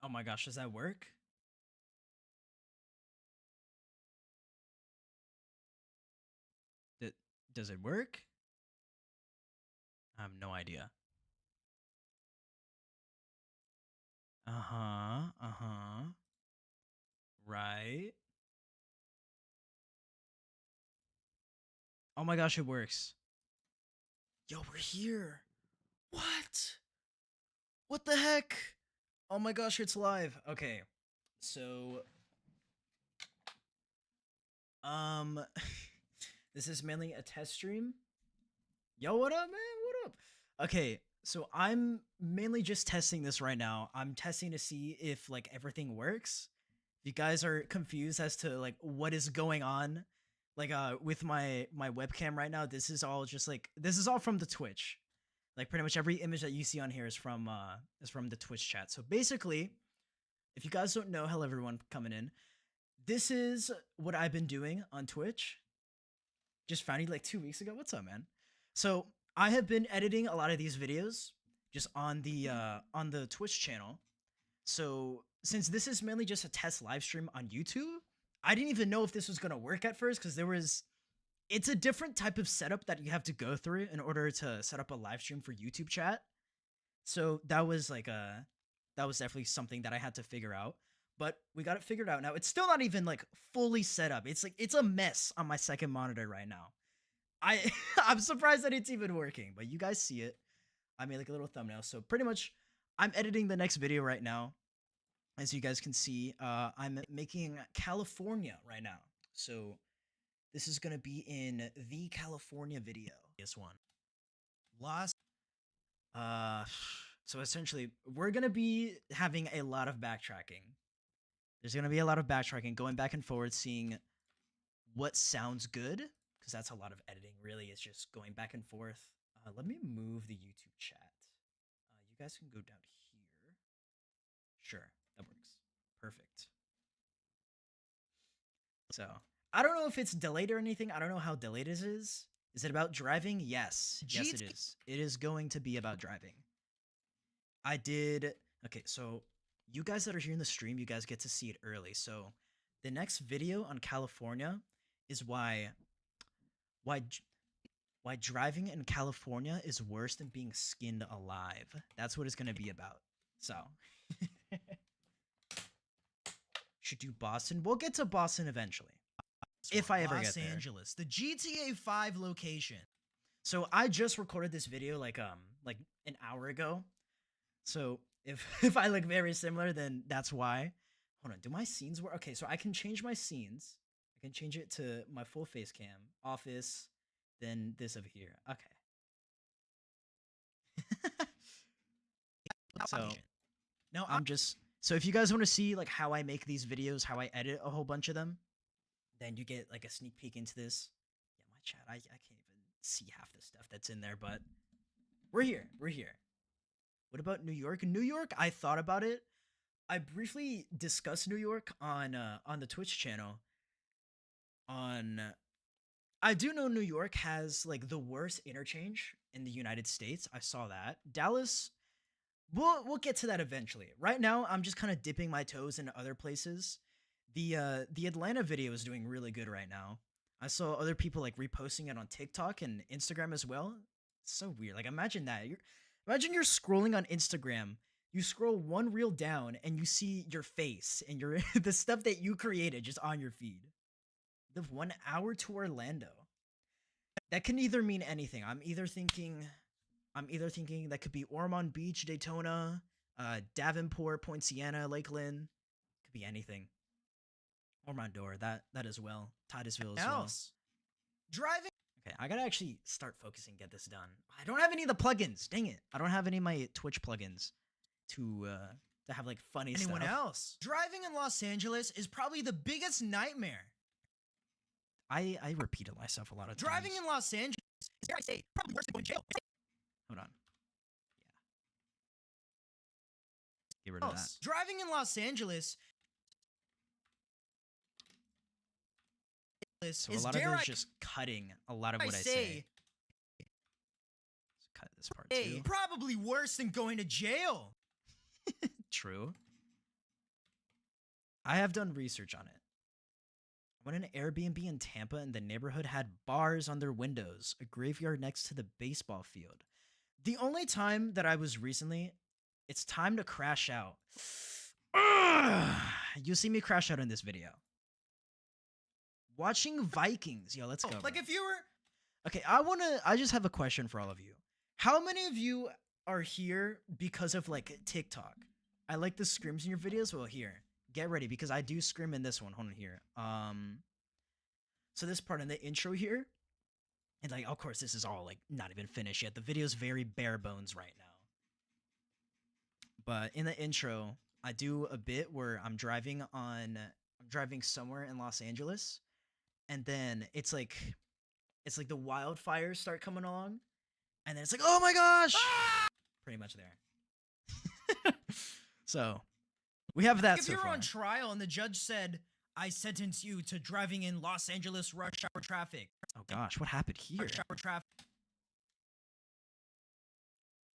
Oh my gosh, does that work? D- does it work? I have no idea. Uh-huh. Uh-huh. Right. Oh my gosh, it works. Yo, we're here. What? What the heck? Oh my gosh, it's live. Okay. So, um this is mainly a test stream. Yo, what up, man? What up? Okay, so I'm mainly just testing this right now. I'm testing to see if like everything works. If you guys are confused as to like what is going on, like with my webcam right now, this is all just like this is all from the Twitch. Like pretty much every image that you see on here is from the Twitch chat. So basically, if you guys don't know, hello everyone coming in. This is what I've been doing on Twitch. Just found you like 2 weeks ago. What's up, man? So I have been editing a lot of these videos just on the Twitch channel. So since this is mainly just a test live stream on YouTube, I didn't even know if this was gonna work at first because it's a different type of setup that you have to go through in order to set up a live stream for YouTube chat. So that was definitely something that I had to figure out. But we got it figured out now. It's still not even like fully set up. It's like it's a mess on my second monitor right now. I I'm surprised that it's even working, but you guys see it. I made like a little thumbnail. So pretty much I'm editing the next video right now. As you guys can see, I'm making California right now. So this is gonna be in the California video. This one. Lost. Uh, so essentially, we're gonna be having a lot of backtracking. There's gonna be a lot of backtracking, going back and forward, seeing what sounds good, because that's a lot of editing. Really, is just going back and forth. Let me move the YouTube chat. You guys can go down here. Sure, that works. Perfect. So I don't know if it's delayed or anything. I don't know how delayed it is. Is it about driving? Yes. Yes, it is. It is going to be about driving. I did. Okay, so you guys that are here in the stream, you guys get to see it early. So the next video on California is why why driving in California is worse than being skinned alive. That's what it's gonna be about. So should do Boston. We'll get to Boston eventually. If I ever get there. Los Angeles, the GTA 5 location. So I just recorded this video like an hour ago. So if if I look very similar, then that's why. Hold on, do my scenes work? Okay, so I can change my scenes. I can change it to my full face cam, office, then this over here. Okay. So no, I'm just so if you guys want to see like how I make these videos, how I edit a whole bunch of them, then you get like a sneak peek into this. Yeah, my chat, I can't even see half the stuff that's in there, but we're here. We're here. What about New York? New York, I thought about it. I briefly discussed New York on the Twitch channel. On I do know New York has like the worst interchange in the United States. I saw that. Dallas, we'll get to that eventually. Right now, I'm just kind of dipping my toes into other places. The Atlanta video is doing really good right now. I saw other people like reposting it on TikTok and Instagram as well. It's so weird. Like imagine that. Imagine you're scrolling on Instagram. You scroll one reel down and you see your face and your the stuff that you created just on your feed. The 1 hour to Orlando. That can either mean anything. I'm either thinking that could be Ormond Beach, Daytona, Davenport, Poinciana, Lakeland. Could be anything. Ormondor, that as well. Titusville as well. Driving. Okay, I gotta actually start focusing, get this done. I don't have any of the plugins. Dang it! I don't have any of my Twitch plugins to have like funny Anyone stuff. else? Driving in Los Angeles is probably the biggest nightmare. I repeated myself a lot of times. Driving in Los Angeles is, dare I say, probably worse than going to jail. Hold on. Yeah. Get rid of that. Driving in Los Angeles So a lot of it is just cutting a lot of what I say. Let's cut this part too. Probably worse than going to jail. True. I have done research on it. I went an Airbnb in Tampa and the neighborhood had bars on their windows, a graveyard next to the baseball field. The only time that I was recently, it's time to crash out. Ugh! You'll see me crash out in this video. Watching Vikings. Yo, let's go. Like bro. if you were Okay, I just have a question for all of you. How many of you are here because of like TikTok? I like the scrims in your videos. Well, here, get ready because I do scrim in this one. Hold on here. So this part in the intro here, and like, of course, this is all like not even finished yet. The video's very bare bones right now. But in the intro, I do a bit where I'm driving somewhere in Los Angeles, and then it's like the wildfires start coming along, and then it's like, oh my gosh, pretty much there. So we have that. if so you were far. on trial and the judge said, "I sentence you to driving in Los Angeles rush hour traffic." Oh gosh, what happened here? Rush hour traffic.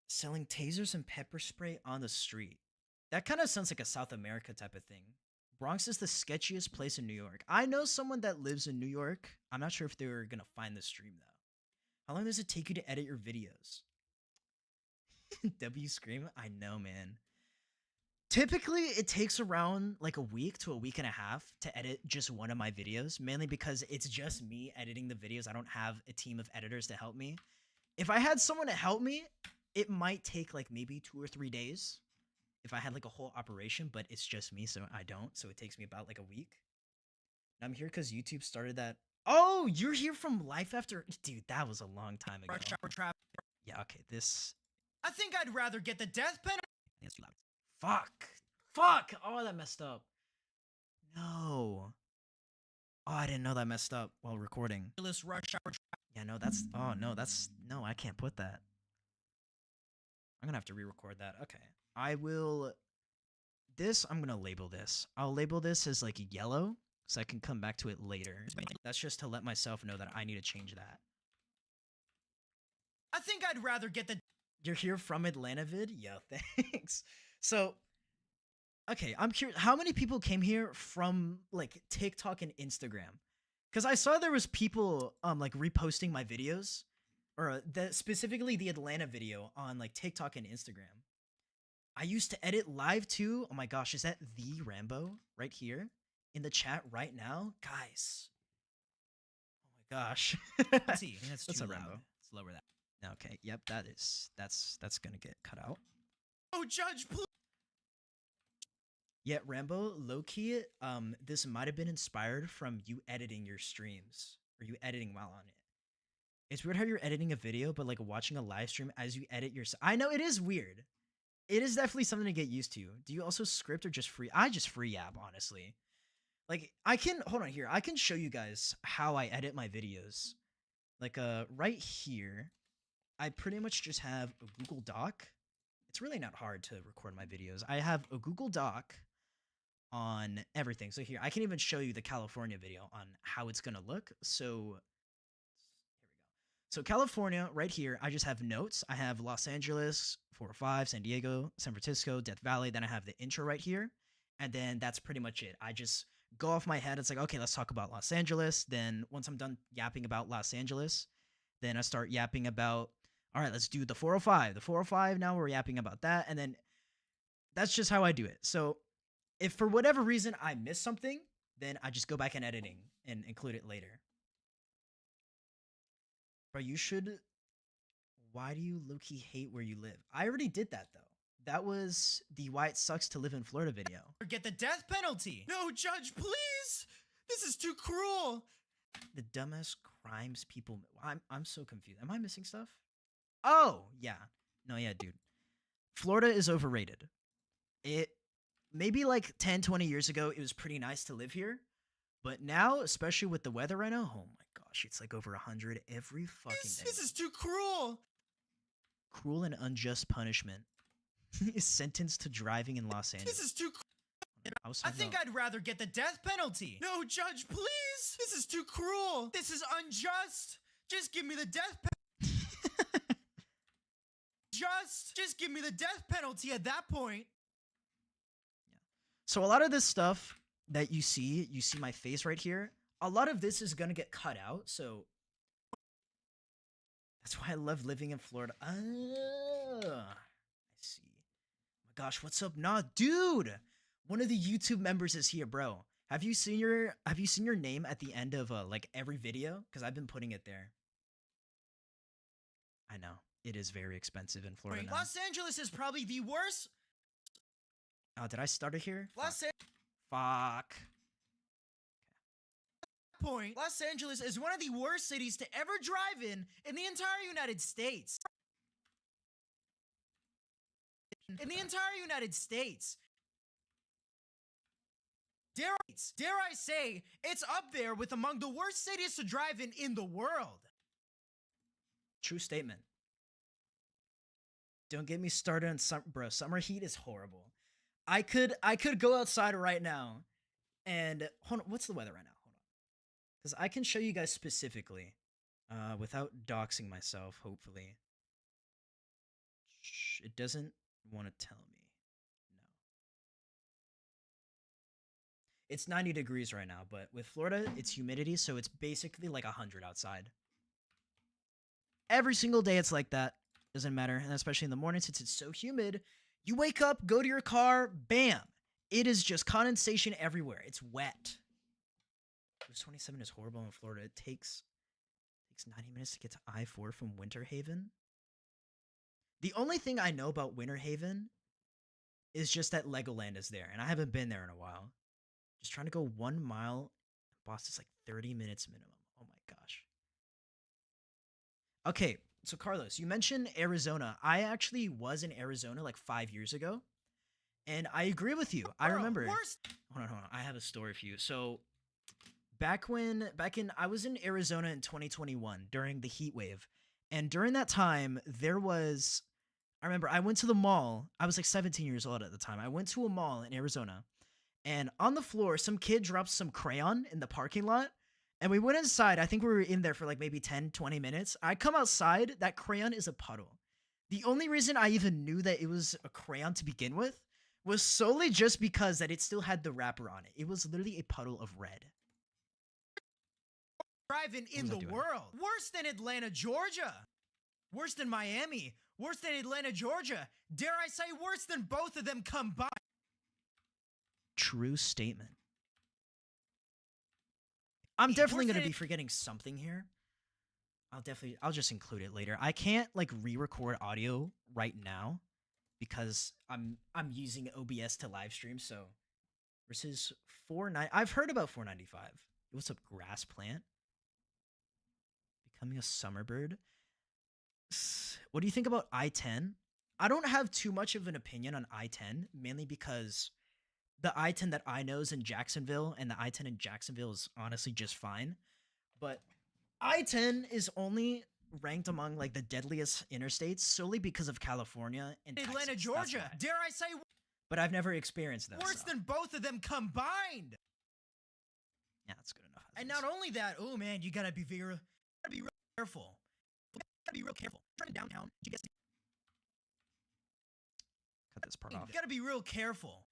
Selling tasers and pepper spray on the street. That kind of sounds like a South America type of thing. Bronx is the sketchiest place in New York. I know someone that lives in New York. I'm not sure if they're gonna find the stream though. How long does it take you to edit your videos? W Scream? I know, man. Typically, it takes around like a week to a week and a half to edit just one of my videos, mainly because it's just me editing the videos. I don't have a team of editors to help me. If I had someone to help me, it might take like maybe 2 or 3 days if I had like a whole operation, but it's just me, so I don't. So it takes me about like a week. And I'm here because YouTube started that. Oh, you're here from Life After... Dude, that was a long time ago. Rush hour traffic. Yeah, okay, this... I think I'd rather get the death penalty. That's too loud. Fuck! Oh, that messed up. No. Oh, I didn't know that messed up while recording. Rush hour traffic. Yeah, no, that's... Oh, no, that's... No, I can't put that. I'm gonna have to re-record that. Okay. I will... This, I'm gonna label this. I'll label this as, like, yellow, so I can come back to it later. That's just to let myself know that I need to change that. I think I'd rather get the... You're here from Atlanta vid? Yeah, thanks. So, okay, I'm curious. How many people came here from, like, TikTok and Instagram? Because I saw there was people, like, reposting my videos. Or specifically the Atlanta video on, like, TikTok and Instagram. I used to edit live, too. Oh, my gosh. Is that the Rambo right here in the chat right now? Guys. Oh, my gosh. Let's see. That's What's too up, loud. Rambo? Let's lower that. Okay, yep, that's gonna get cut out. Oh, Judge, please. Yeah, Rambo, low-key, this might have been inspired from you editing your streams, or you editing while on it. It's weird how you're editing a video, but like watching a live stream as you edit your... I know, it is weird. It is definitely something to get used to. Do you also script or just free? I just free app, honestly. Like, I can... Hold on here. I can show you guys how I edit my videos. Like, right here... I pretty much just have a Google Doc. It's really not hard to record my videos. I have a Google Doc on everything. So here, I can even show you the California video on how it's going to look. So here we go. So California, right here, I just have notes. I have Los Angeles, 405, San Diego, San Francisco, Death Valley. Then I have the intro right here. And then that's pretty much it. I just go off my head. It's like, okay, let's talk about Los Angeles. Then once I'm done yapping about Los Angeles, then I start yapping about... All right, let's do the 405. The 405, now we're yapping about that. And then that's just how I do it. So if for whatever reason I miss something, then I just go back in editing and include it later. Bro, you should... Why do you low-key hate where you live? I already did that, though. That was the Why It Sucks to Live in Florida video. Get the death penalty. No, Judge, please. This is too cruel. The dumbass crimes people... I'm so confused. Am I missing stuff? Oh, yeah. No, yeah, dude. Florida is overrated. It maybe like 10, 20 years ago, it was pretty nice to live here. But now, especially with the weather right now, oh my gosh, it's like over 100 every fucking day. This is too cruel. Cruel and unjust punishment. Is sentenced to driving in Los Angeles. This is too cruel. I think I'd... I'd rather get the death penalty. No, Judge, please. This is too cruel. This is unjust. Just give me the death penalty. Just give me the death penalty at that point. Yeah. So a lot of this stuff that you see my face right here. A lot of this is gonna get cut out, so that's why I love living in Florida. Ah, I see. Oh my gosh, what's up? Nah, dude. One of the YouTube members is here, bro. Have you seen your name at the end of like every video? Because I've been putting it there. I know. It is very expensive in Florida now. Los Angeles is probably the worst. Oh, did I start it here? Los Fuck. Los Angeles is one of the worst cities to ever drive in the entire United States. In the entire United States. Dare I say, it's up there with among the worst cities to drive in the world. True statement. Don't get me started on bro. Summer heat is horrible. I could go outside right now, and hold on. What's the weather right now? Hold on, because I can show you guys specifically, without doxing myself. Hopefully, shh, it doesn't want to tell me. No, it's 90 degrees right now, but with Florida, it's humidity, so it's basically like 100 outside. Every single day, it's like that. Doesn't matter, and especially in the morning since it's so humid. You wake up, go to your car, bam! It is just condensation everywhere. It's wet. 27 is horrible in Florida. It takes 90 minutes to get to I-4 from Winter Haven. The only thing I know about Winter Haven is just that Legoland is there, and I haven't been there in a while. Just trying to go 1 mile. Boston's like 30 minutes minimum. Oh my gosh. Okay. So Carlos, you mentioned Arizona. I actually was in Arizona like 5 years ago, and I agree with you. I remember. Hold on. I have a story for you. So back in I was in Arizona in 2021 during the heat wave, and during that time I remember I went to the mall. I was like 17 years old at the time. I went to a mall in Arizona, and on the floor, some kid dropped some crayon in the parking lot. And we went inside. I think we were in there for like maybe 10, 20 minutes. I come outside. That crayon is a puddle. The only reason I even knew that it was a crayon to begin with was solely just because that it still had the wrapper on it. It was literally a puddle of red. Driving in the world. Worse than Atlanta, Georgia. Worse than Miami. Worse than Atlanta, Georgia. Dare I say worse than both of them combined. True statement. I'm definitely going to be forgetting something here. I'll just include it later. I can't like re-record audio right now because I'm using OBS to live stream. So versus 490. I've heard about 495. What's up, grass plant? Becoming a summer bird. What do you think about I-10? I don't have too much of an opinion on I-10, mainly because the I-10 that I know is in Jacksonville, and the I-10 in Jacksonville is honestly just fine. But I-10 is only ranked among like the deadliest interstates solely because of California and Atlanta, Texas. Georgia. Dare I say but I've never experienced those. Worse than both of them combined. Yeah, that's good enough. And not only that, oh man, you gotta be real careful. You gotta be real careful. Driving downtown, GPS. Cut this part off. You gotta be real careful.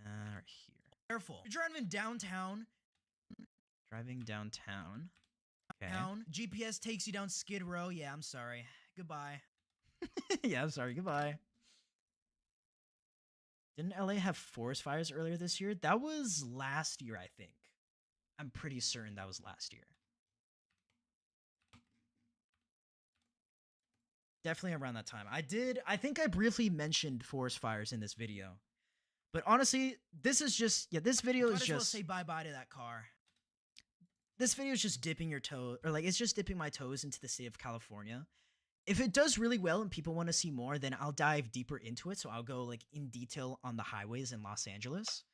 Right here. Careful. You're driving downtown. Driving downtown. Okay. GPS takes you down Skid Row. Yeah, I'm sorry. Goodbye. Yeah, I'm sorry. Goodbye. Didn't LA have forest fires earlier this year? That was last year, I think. I'm pretty certain that was last year. Definitely around that time. I think I briefly mentioned forest fires in this video. But honestly, this is just, yeah, this video is just... Well say bye-bye to that car. This video is just dipping your toe, or like, it's just dipping my toes into the state of California. If it does really well and people want to see more, then I'll dive deeper into it. So I'll go like in detail on the highways in Los Angeles.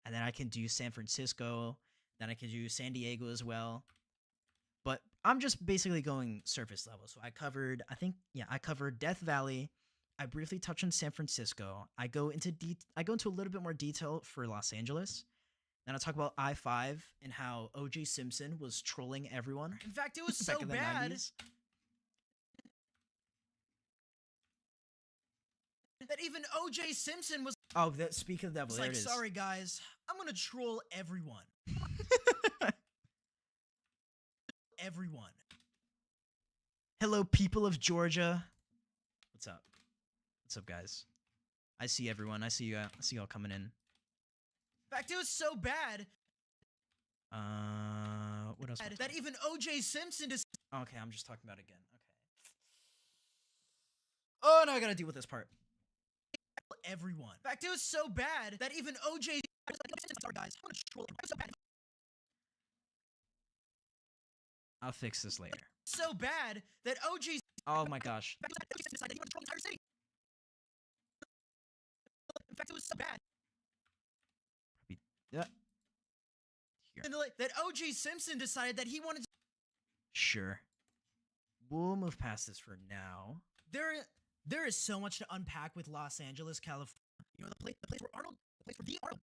And then I can do San Francisco. Then I can do San Diego as well. But I'm just basically going surface level. So I covered, I covered Death Valley. I briefly touched on San Francisco. I go into a little bit more detail for Los Angeles. Then I'll talk about I-5 and how O.J. Simpson was trolling everyone. In fact, it was so bad. that even OJ Simpson was Oh, that speak of the devil. There like, it is. sorry guys, I'm gonna troll everyone. Everyone. Hello, people of Georgia. What's up? What's up, guys? I see everyone. I see you. I see y'all coming in. In fact, it was so bad. What else? That even OJ Simpson is Okay, I'm just talking about it again. Okay. Oh, now I gotta deal with this part. everyone. In fact, it was so bad that even OJ. Sorry guys, I'm gonna troll everyone. It was so bad. I'll fix this later. So bad that OJ. Oh my gosh. In fact, OJ decided he wanted to troll the entire city. In fact, it was so bad. Yeah. Here. That OJ Simpson decided that he wanted to. Sure. We'll move past this for now. There is so much to unpack with Los Angeles, California. You know, the place where Arnold, the place where the Arnold.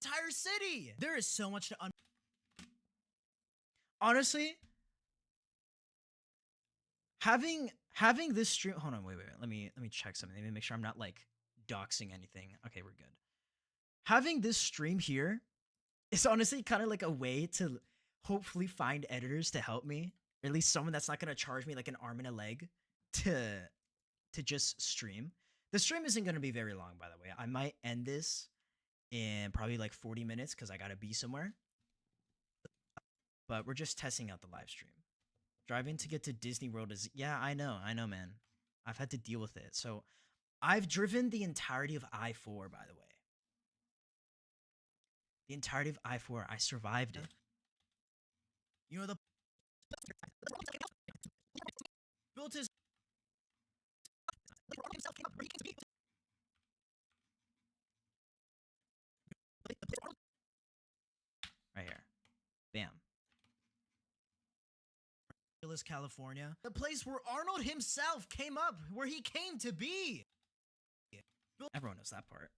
Entire city. There is so much to Honestly, having this stream. Hold on, wait. Let me check something. Let me make sure I'm not like doxing anything. Okay, we're good. Having this stream here is honestly kind of like a way to hopefully find editors to help me, or at least someone that's not gonna charge me like an arm and a leg to just stream. The stream isn't gonna be very long, by the way. I might end this in probably like 40 minutes because I gotta be somewhere. But we're just testing out the live stream. Driving to get to Disney World is, yeah, I know, man. I've had to deal with it. So I've driven the entirety of I-4, by the way. The entirety of I-4. I survived it. You know, the built his himself came up where he came to be. Right here. Bam. California, the place where Arnold himself came up, where he came to be. Everyone knows that part.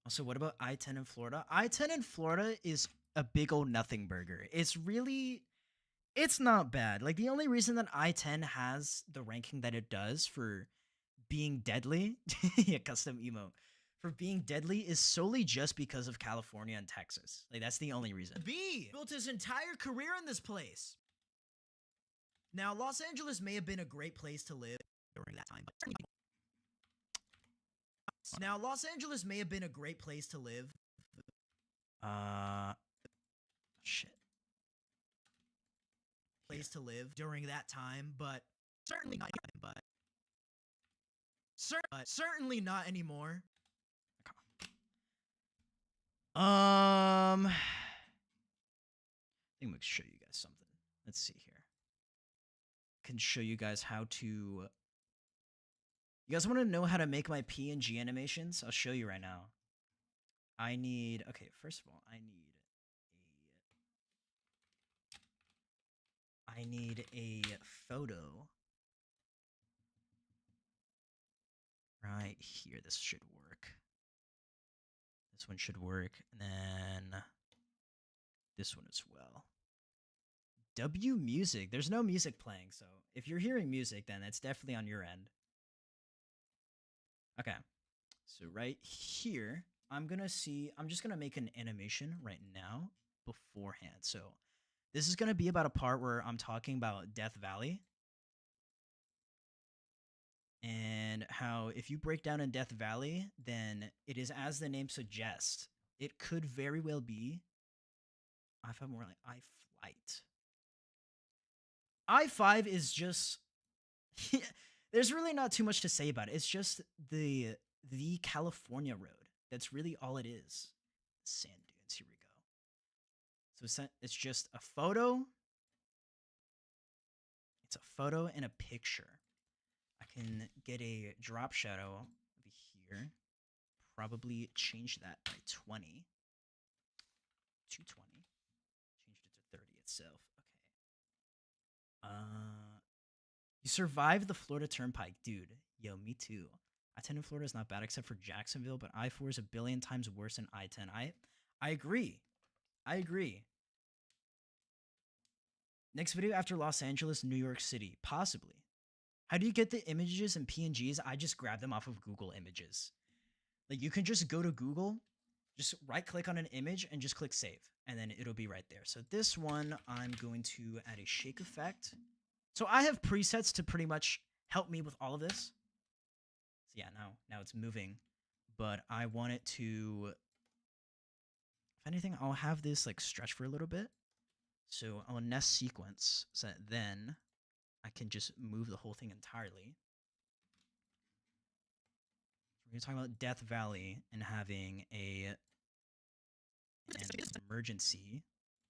Also, what about I-10 in Florida? I-10 in Florida is a big old nothing burger. It's not bad. Like, the only reason that I-10 has the ranking that it does for being deadly, yeah, custom emote, for being deadly is solely just because of California and Texas. Like, that's the only reason. B built his entire career in this place. Now, Los Angeles may have been a great place to live during that time. Now, Los Angeles may have been a great place to live. Shit. Place to live during that time, but certainly not. But certainly not anymore. I think I'm gonna show you guys something. Let's see here. I can show you guys how to. You guys want to know how to make my PNG animations? I'll show you right now. Okay, first of all, I need a photo right here. This should work. This one should work, and then this one as well. W music. There's no music playing, so if you're hearing music, then that's definitely on your end. Okay, so right here, I'm just gonna make an animation right now beforehand. So this is gonna be about a part where I'm talking about Death Valley. And how if you break down in Death Valley, then it is as the name suggests. It could very well be I-5 more like I-Flight. I-5 is just there's really not too much to say about it. It's just the California road. That's really all it is. Sand dunes. Here we go. So it's just a photo. It's a photo and a picture. I can get a drop shadow over here. Probably change that by 20. 220. Changed it to 30 itself. Okay. You survived the Florida Turnpike, dude. Yo, me too. I-10 in Florida is not bad except for Jacksonville, but I-4 is a billion times worse than I-10. I agree. I agree. Next video after Los Angeles, New York City, possibly. How do you get the images and PNGs? I just grab them off of Google Images. Like you can just go to Google, just right click on an image and just click save, and then it'll be right there. So this one, I'm going to add a shake effect. So I have presets to pretty much help me with all of this. So yeah, now it's moving, but I want it to, if anything, I'll have this like stretch for a little bit. So I'll nest sequence so that then I can just move the whole thing entirely. We're going to talk about Death Valley and having an emergency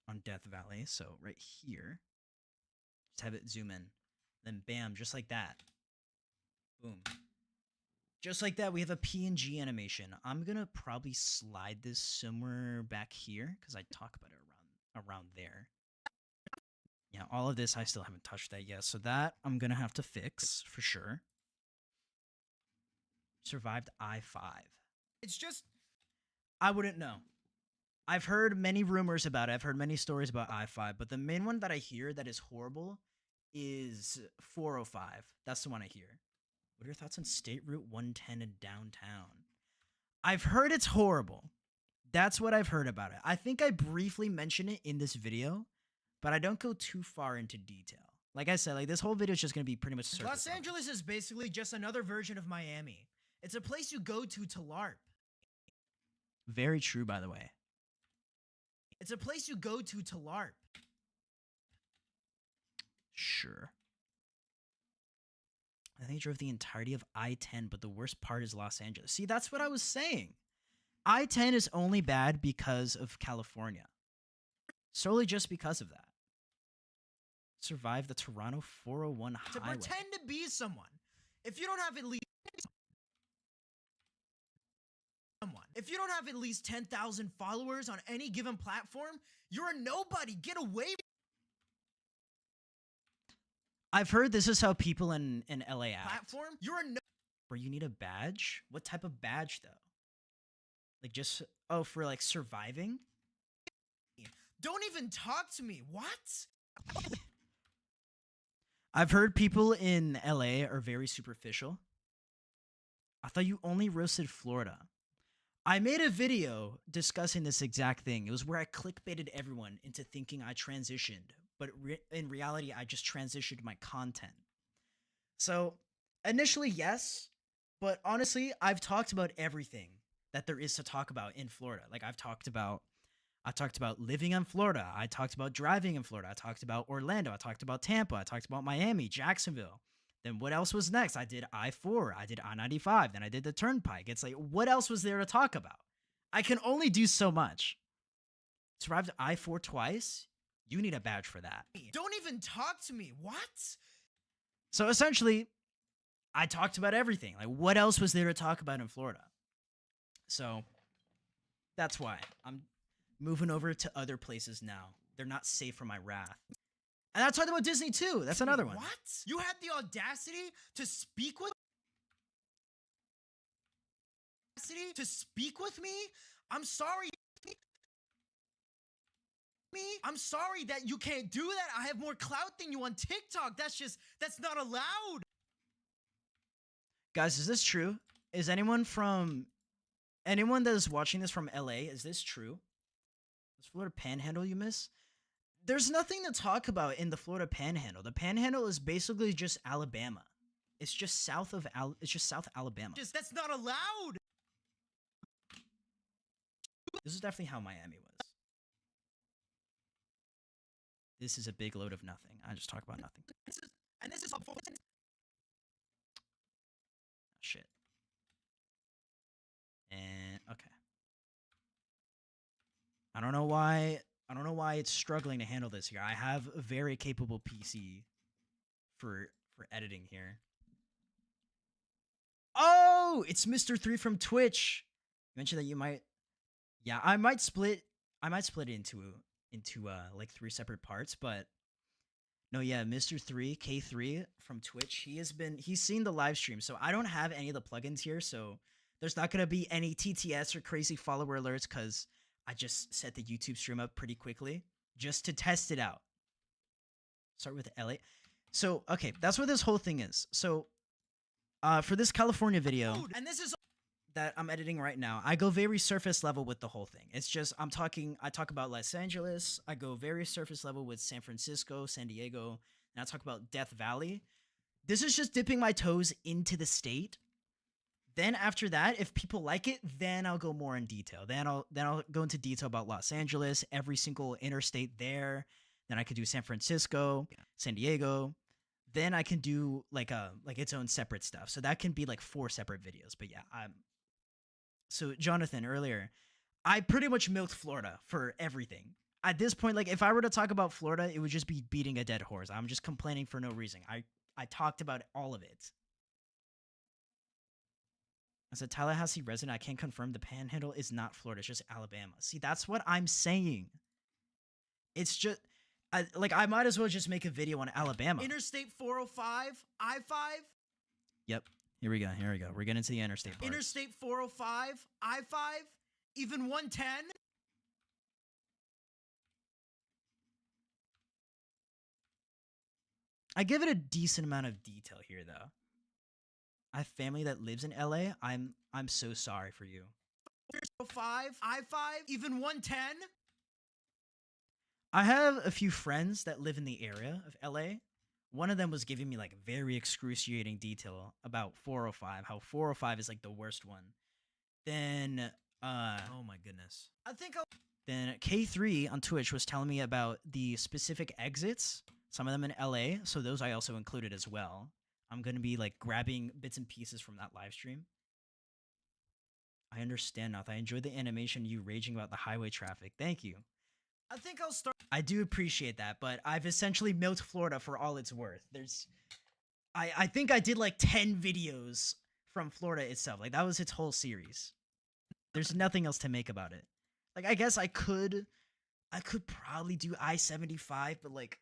on Death Valley. So right here, just have it zoom in. Then bam, just like that. Boom. Just like that, we have a PNG animation. I'm going to probably slide this somewhere back here because I talk about it around there. Yeah, all of this, I still haven't touched that yet. So that I'm going to have to fix for sure. Survived I-5. It's just, I wouldn't know. I've heard many rumors about it. I've heard many stories about I-5, but the main one that I hear that is horrible is 405. That's the one I hear. What are your thoughts on State Route 110 in downtown? I've heard it's horrible. That's what I've heard about it. I think I briefly mentioned it in this video, but I don't go too far into detail. Like I said, like this whole video is just going to be pretty much surface Los level. Angeles is basically just another version of Miami. It's a place you go to LARP. Very true, by the way. It's a place you go to LARP. Sure. I think I drove the entirety of I-10, but the worst part is Los Angeles. See, that's what I was saying. I-10 is only bad because of California. Solely just because of that. Survive the Toronto 401 To highway. pretend to be someone. If you don't have at least someone. If you don't have at least 10,000 followers on any given platform, you're a nobody. Get away. I've heard this is how people in LA act. Platform? You're a no. Where you need a badge? What type of badge, though? Like just, oh, for like surviving? Don't even talk to me. What? I've heard people in LA are very superficial. I thought you only roasted Florida. I made a video discussing this exact thing. It was where I clickbaited everyone into thinking I transitioned, but in reality, I just transitioned my content. So initially, yes, but honestly, I've talked about everything that there is to talk about in Florida. Like I talked about living in Florida. I talked about driving in Florida. I talked about Orlando. I talked about Tampa. I talked about Miami, Jacksonville. Then what else was next? I did I-4. I did I-95. Then I did the Turnpike. It's like, what else was there to talk about? I can only do so much. Survived I-4 twice? You need a badge for that. Don't even talk to me. What? So essentially, I talked about everything. Like, what else was there to talk about in Florida? So that's why I'm moving over to other places now. They're not safe from my wrath. And I talked about Disney too. That's another one. What? You had the audacity to speak with me? I'm sorry. I'm sorry that you can't do that. I have more clout than you on TikTok. That's not allowed. Guys, is this true? Is anyone that is watching this from LA, is this true? Is Florida Panhandle you miss? There's nothing to talk about in the Florida Panhandle. The Panhandle is basically just Alabama. It's just south Alabama. That's not allowed. This is definitely how Miami was. This is a big load of nothing. I just talk about nothing. This is Shit. And okay. I don't know why it's struggling to handle this here. I have a very capable PC for editing here. Oh, it's Mr. 3 from Twitch. You mentioned that you might. Yeah, I might split it into like 3 separate parts, but no, yeah, Mr. 3, K3 from Twitch, he's seen the live stream, so I don't have any of the plugins here, so there's not going to be any TTS or crazy follower alerts because I just set the YouTube stream up pretty quickly just to test it out. Start with LA. So, okay, that's what this whole thing is. So, for this California video And this is that I'm editing right now, I go very surface level with the whole thing. It's just I talk about Los Angeles, I go very surface level with San Francisco, San Diego, and I talk about Death Valley. This is just dipping my toes into the state. Then after that, if people like it, then I'll go more in detail. Then I'll go into detail about Los Angeles, every single interstate there. Then I could do San Francisco, San Diego. Then I can do like its own separate stuff. So that can be like 4 separate videos. But yeah, so Jonathan earlier, I pretty much milked Florida for everything. At this point, like if I were to talk about Florida, it would just be beating a dead horse. I'm just complaining for no reason. I talked about all of it. As a Tallahassee resident, I can't confirm the Panhandle is not Florida. It's just Alabama. See, that's what I'm saying. It's just, I might as well just make a video on Alabama. Interstate 405, I-5. Yep. Here we go. We're getting to the interstate part. Interstate 405, I-5, even 110. I give it a decent amount of detail here, though. I have family that lives in LA. I'm so sorry for you. 405, I-5, even 110. I have a few friends that live in the area of LA. One of them was giving me like very excruciating detail about 405, how 405 is like the worst one. Then oh my goodness. Then K3 on Twitch was telling me about the specific exits, some of them in LA, so those I also included as well. I'm going to be like grabbing bits and pieces from that live stream. I understand, Noth. I enjoyed the animation you raging about the highway traffic. Thank you. I think I'll start. I do appreciate that, but I've essentially milked Florida for all it's worth. I think I did like 10 videos from Florida itself. Like that was its whole series. There's nothing else to make about it. Like I guess I could probably do I-75, but like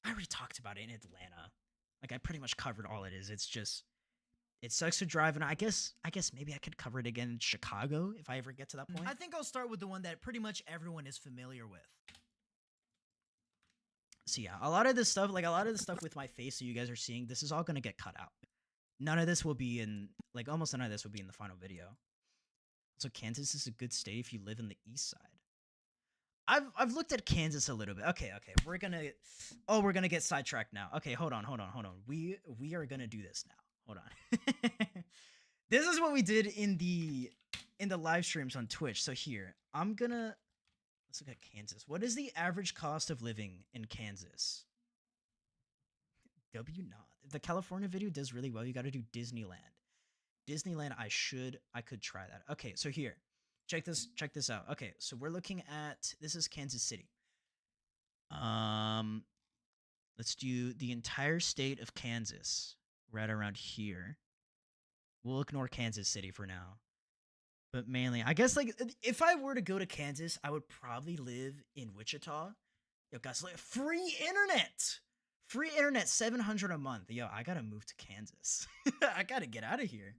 I already talked about it in Atlanta. Like I pretty much covered all it is. It's just it sucks to drive, and I guess maybe I could cover it again in Chicago if I ever get to that point. I think I'll start with the one that pretty much everyone is familiar with. So yeah, a lot of the stuff with my face that you guys are seeing, this is all gonna get cut out. None of this will be in almost none of this will be in the final video. So Kansas is a good state if you live in the east side. I've looked at Kansas a little bit. Okay, we're gonna get sidetracked now. Okay, hold on. We are gonna do this now. Hold on. This is what we did in the live streams on Twitch. So here, let's look at Kansas. What is the average cost of living in Kansas? W not. If the California video does really well, you got to do Disneyland. Disneyland, I could try that. Okay, so here. Check this out. Okay, so we're looking at this is Kansas City. Let's do the entire state of Kansas right around here. We'll ignore Kansas City for now. But mainly, I guess like if I were to go to Kansas, I would probably live in Wichita. Yo, guys, like free internet. Free internet, $700 a month. Yo, I gotta move to Kansas. I gotta get out of here.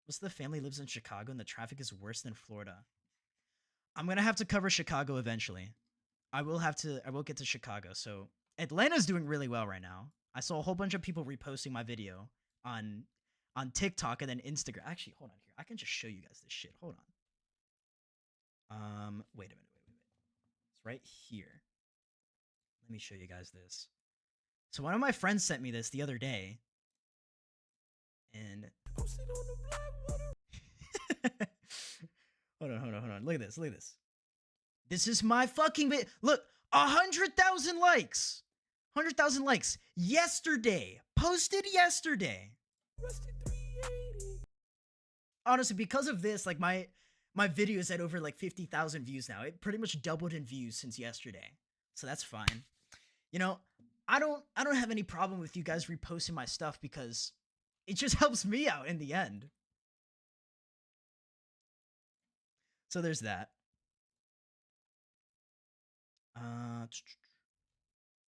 Most of the family lives in Chicago and the traffic is worse than Florida. I'm gonna have to cover Chicago eventually. I will get to Chicago. So Atlanta's doing really well right now. I saw a whole bunch of people reposting my video on TikTok and then Instagram. Actually, hold on here. I can just show you guys this shit. Hold on. Wait a minute. It's right here. Let me show you guys this. So one of my friends sent me this the other day. And hold on. Look at this. This is my fucking video. Look, 100,000 likes. 100,000 likes yesterday. Posted yesterday. Honestly, because of this, like my video is at over like 50,000 views now. It pretty much doubled in views since yesterday. So that's fine. You know, I don't have any problem with you guys reposting my stuff because it just helps me out in the end. So there's that.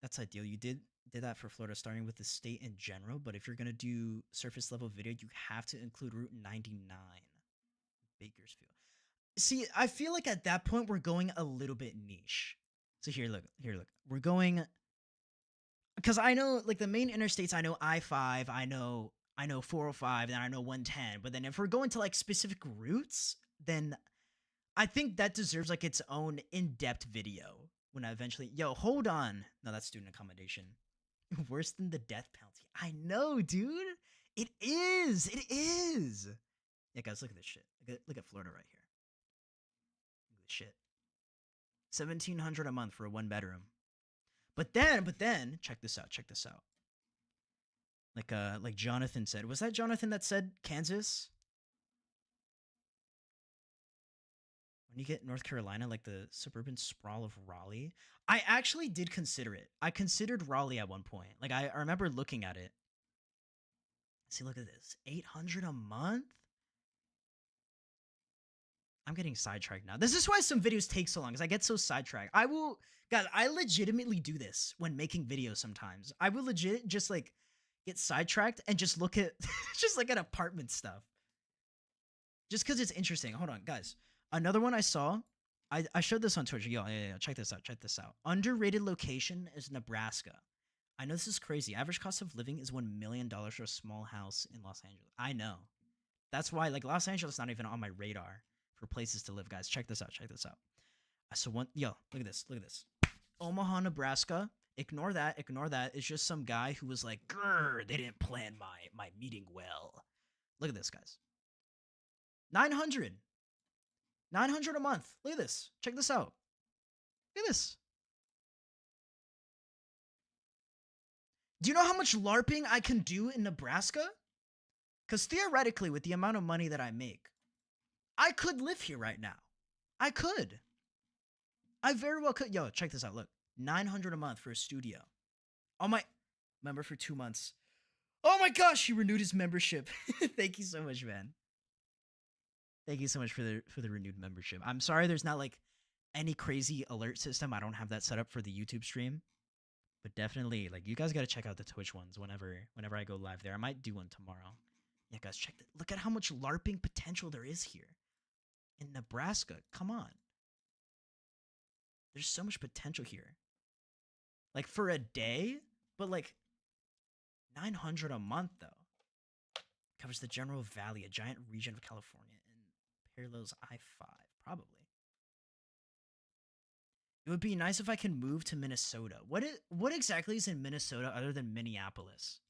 That's ideal. You did that for Florida, starting with the state in general, but if you're gonna do surface level video, you have to include Route 99, Bakersfield. See, I feel like at that point we're going a little bit niche. So here, look. We're going because I know like the main interstates. I know I-5. I know 405. And I know 110. But then if we're going to like specific routes, then I think that deserves like its own in-depth video when I eventually. Yo, hold on. No, that's student accommodation. Worse than the death penalty. I know, dude. It is. It is. Yeah, guys, look at this shit. Look at Florida right here. Look at this shit. 1,700 a month for a one bedroom. But then, check this out. Check this out. Like Jonathan said. Was that Jonathan that said Kansas? When you get North Carolina, like the suburban sprawl of Raleigh, I actually did consider it. I considered Raleigh at one point. Like I remember looking at it. See, look at this. 800 a month? I'm getting sidetracked now. This is why some videos take so long, because I get so sidetracked. Guys, I legitimately do this when making videos sometimes. I will legit just like get sidetracked and just look at just look at apartment stuff. Just because it's interesting. Hold on, guys. Another one I saw, I showed this on Twitter. Yo, yeah, check this out. Check this out. Underrated location is Nebraska. I know this is crazy. Average cost of living is $1 million for a small house in Los Angeles. I know. That's why, like, Los Angeles is not even on my radar for places to live, guys. Check this out. Check this out. So look at this. Look at this. Omaha, Nebraska. Ignore that. Ignore that. It's just some guy who was like, grr, they didn't plan my meeting well. Look at this, guys. 900 a month. Look at this. Check this out. Look at this. Do you know how much LARPing I can do in Nebraska? Because theoretically, with the amount of money that I make, I could live here right now. I could. I very well could. Yo, check this out. Look, 900 a month for a studio. Oh my, member for 2 months. Oh my gosh, he renewed his membership. Thank you so much, man. Thank you so much for the renewed membership. I'm sorry there's not like any crazy alert system. I don't have that set up for the YouTube stream. But definitely, like, you guys got to check out the Twitch ones whenever I go live there. I might do one tomorrow. Yeah, guys, check that. Look at how much LARPing potential there is here. In Nebraska, come on. There's so much potential here. Like, for a day, but like 900 a month, though. Covers the General Valley, a giant region of California, and parallels I-5, probably. It would be nice if I can move to Minnesota. What exactly is in Minnesota other than Minneapolis?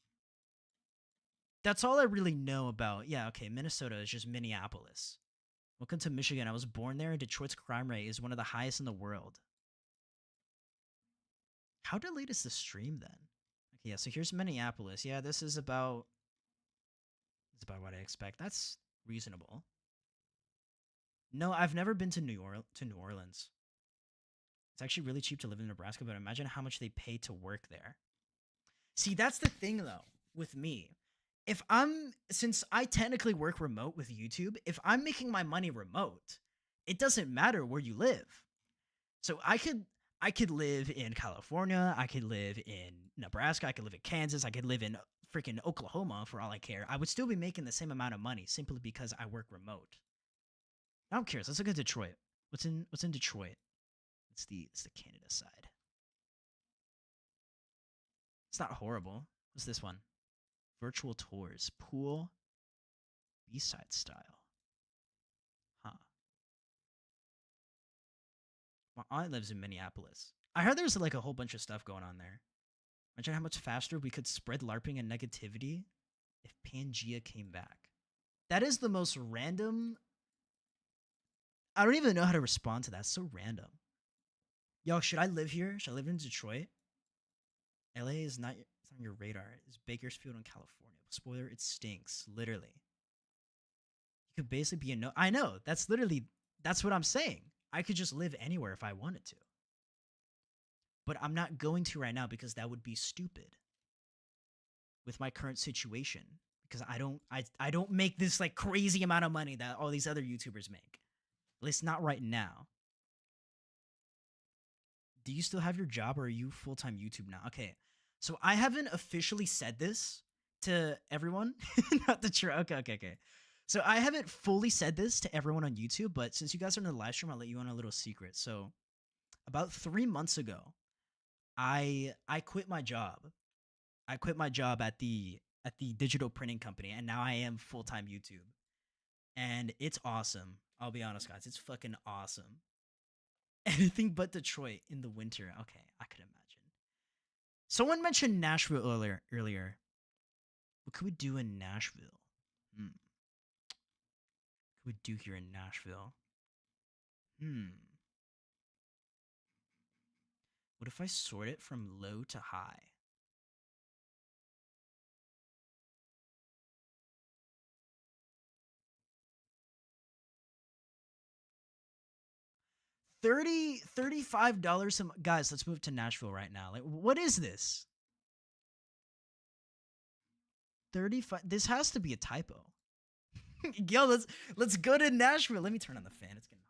That's all I really know about. Yeah, okay, Minnesota is just Minneapolis. Welcome to Michigan. I was born there, and Detroit's crime rate is one of the highest in the world. How delayed is the stream then? Okay, yeah, so here's Minneapolis. Yeah, this is about what I expect. That's reasonable. No, I've never been to New Orleans. It's actually really cheap to live in Nebraska, but imagine how much they pay to work there. See, that's the thing though with me. Since I technically work remote with YouTube, if I'm making my money remote, it doesn't matter where you live. So I could live in California, I could live in Nebraska, I could live in Kansas, I could live in freaking Oklahoma for all I care. I would still be making the same amount of money simply because I work remote. Now I'm curious. Let's look at Detroit. What's in Detroit? It's the Canada side. It's not horrible. What's this one? Virtual tours. Pool. B-side style. Huh. My aunt lives in Minneapolis. I heard there's like a whole bunch of stuff going on there. Imagine how much faster we could spread LARPing and negativity if Pangea came back. That is the most random. I don't even know how to respond to that. It's so random. Yo, should I live here? Should I live in Detroit? LA is not on your radar. It's Bakersfield in California. Spoiler, it stinks. Literally. You could basically be a no. I know. That's what I'm saying. I could just live anywhere if I wanted to. But I'm not going to right now because that would be stupid. With my current situation. Because I don't make this like crazy amount of money that all these other YouTubers make. At least not right now. Do you still have your job or are you full-time YouTube now? Okay, so I haven't officially said this to everyone. Not the truth. Okay. So I haven't fully said this to everyone on YouTube, but since you guys are in the live stream, I'll let you on a little secret. So about 3 months ago, I quit my job. I quit my job at the digital printing company, and now I am full time YouTube, and it's awesome. I'll be honest, guys, it's fucking awesome. Anything but Detroit in the winter. Okay, I could imagine. Someone mentioned Nashville earlier. Earlier, what could we do in Nashville? Hmm. What could we do here in Nashville? Hmm. What if I sort it from low to high? 35 dollars guys, let's move to Nashville right now. Like, what is this? 35. This has to be a typo. Yo, let's go to Nashville. Let me turn on the fan. It's getting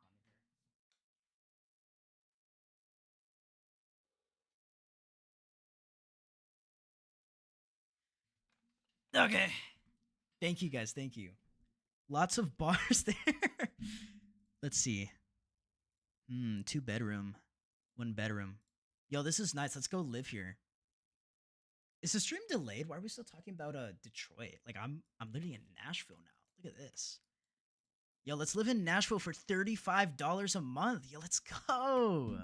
hot. Okay. Thank you guys. Thank you. Lots of bars there. Let's see. Two bedroom, one bedroom. Yo, this is nice. Let's go live here. Is the stream delayed? Why are we still talking about Detroit? Like I'm literally in Nashville now. Look at this. Yo, let's live in Nashville for $35 a month. Yo, let's go.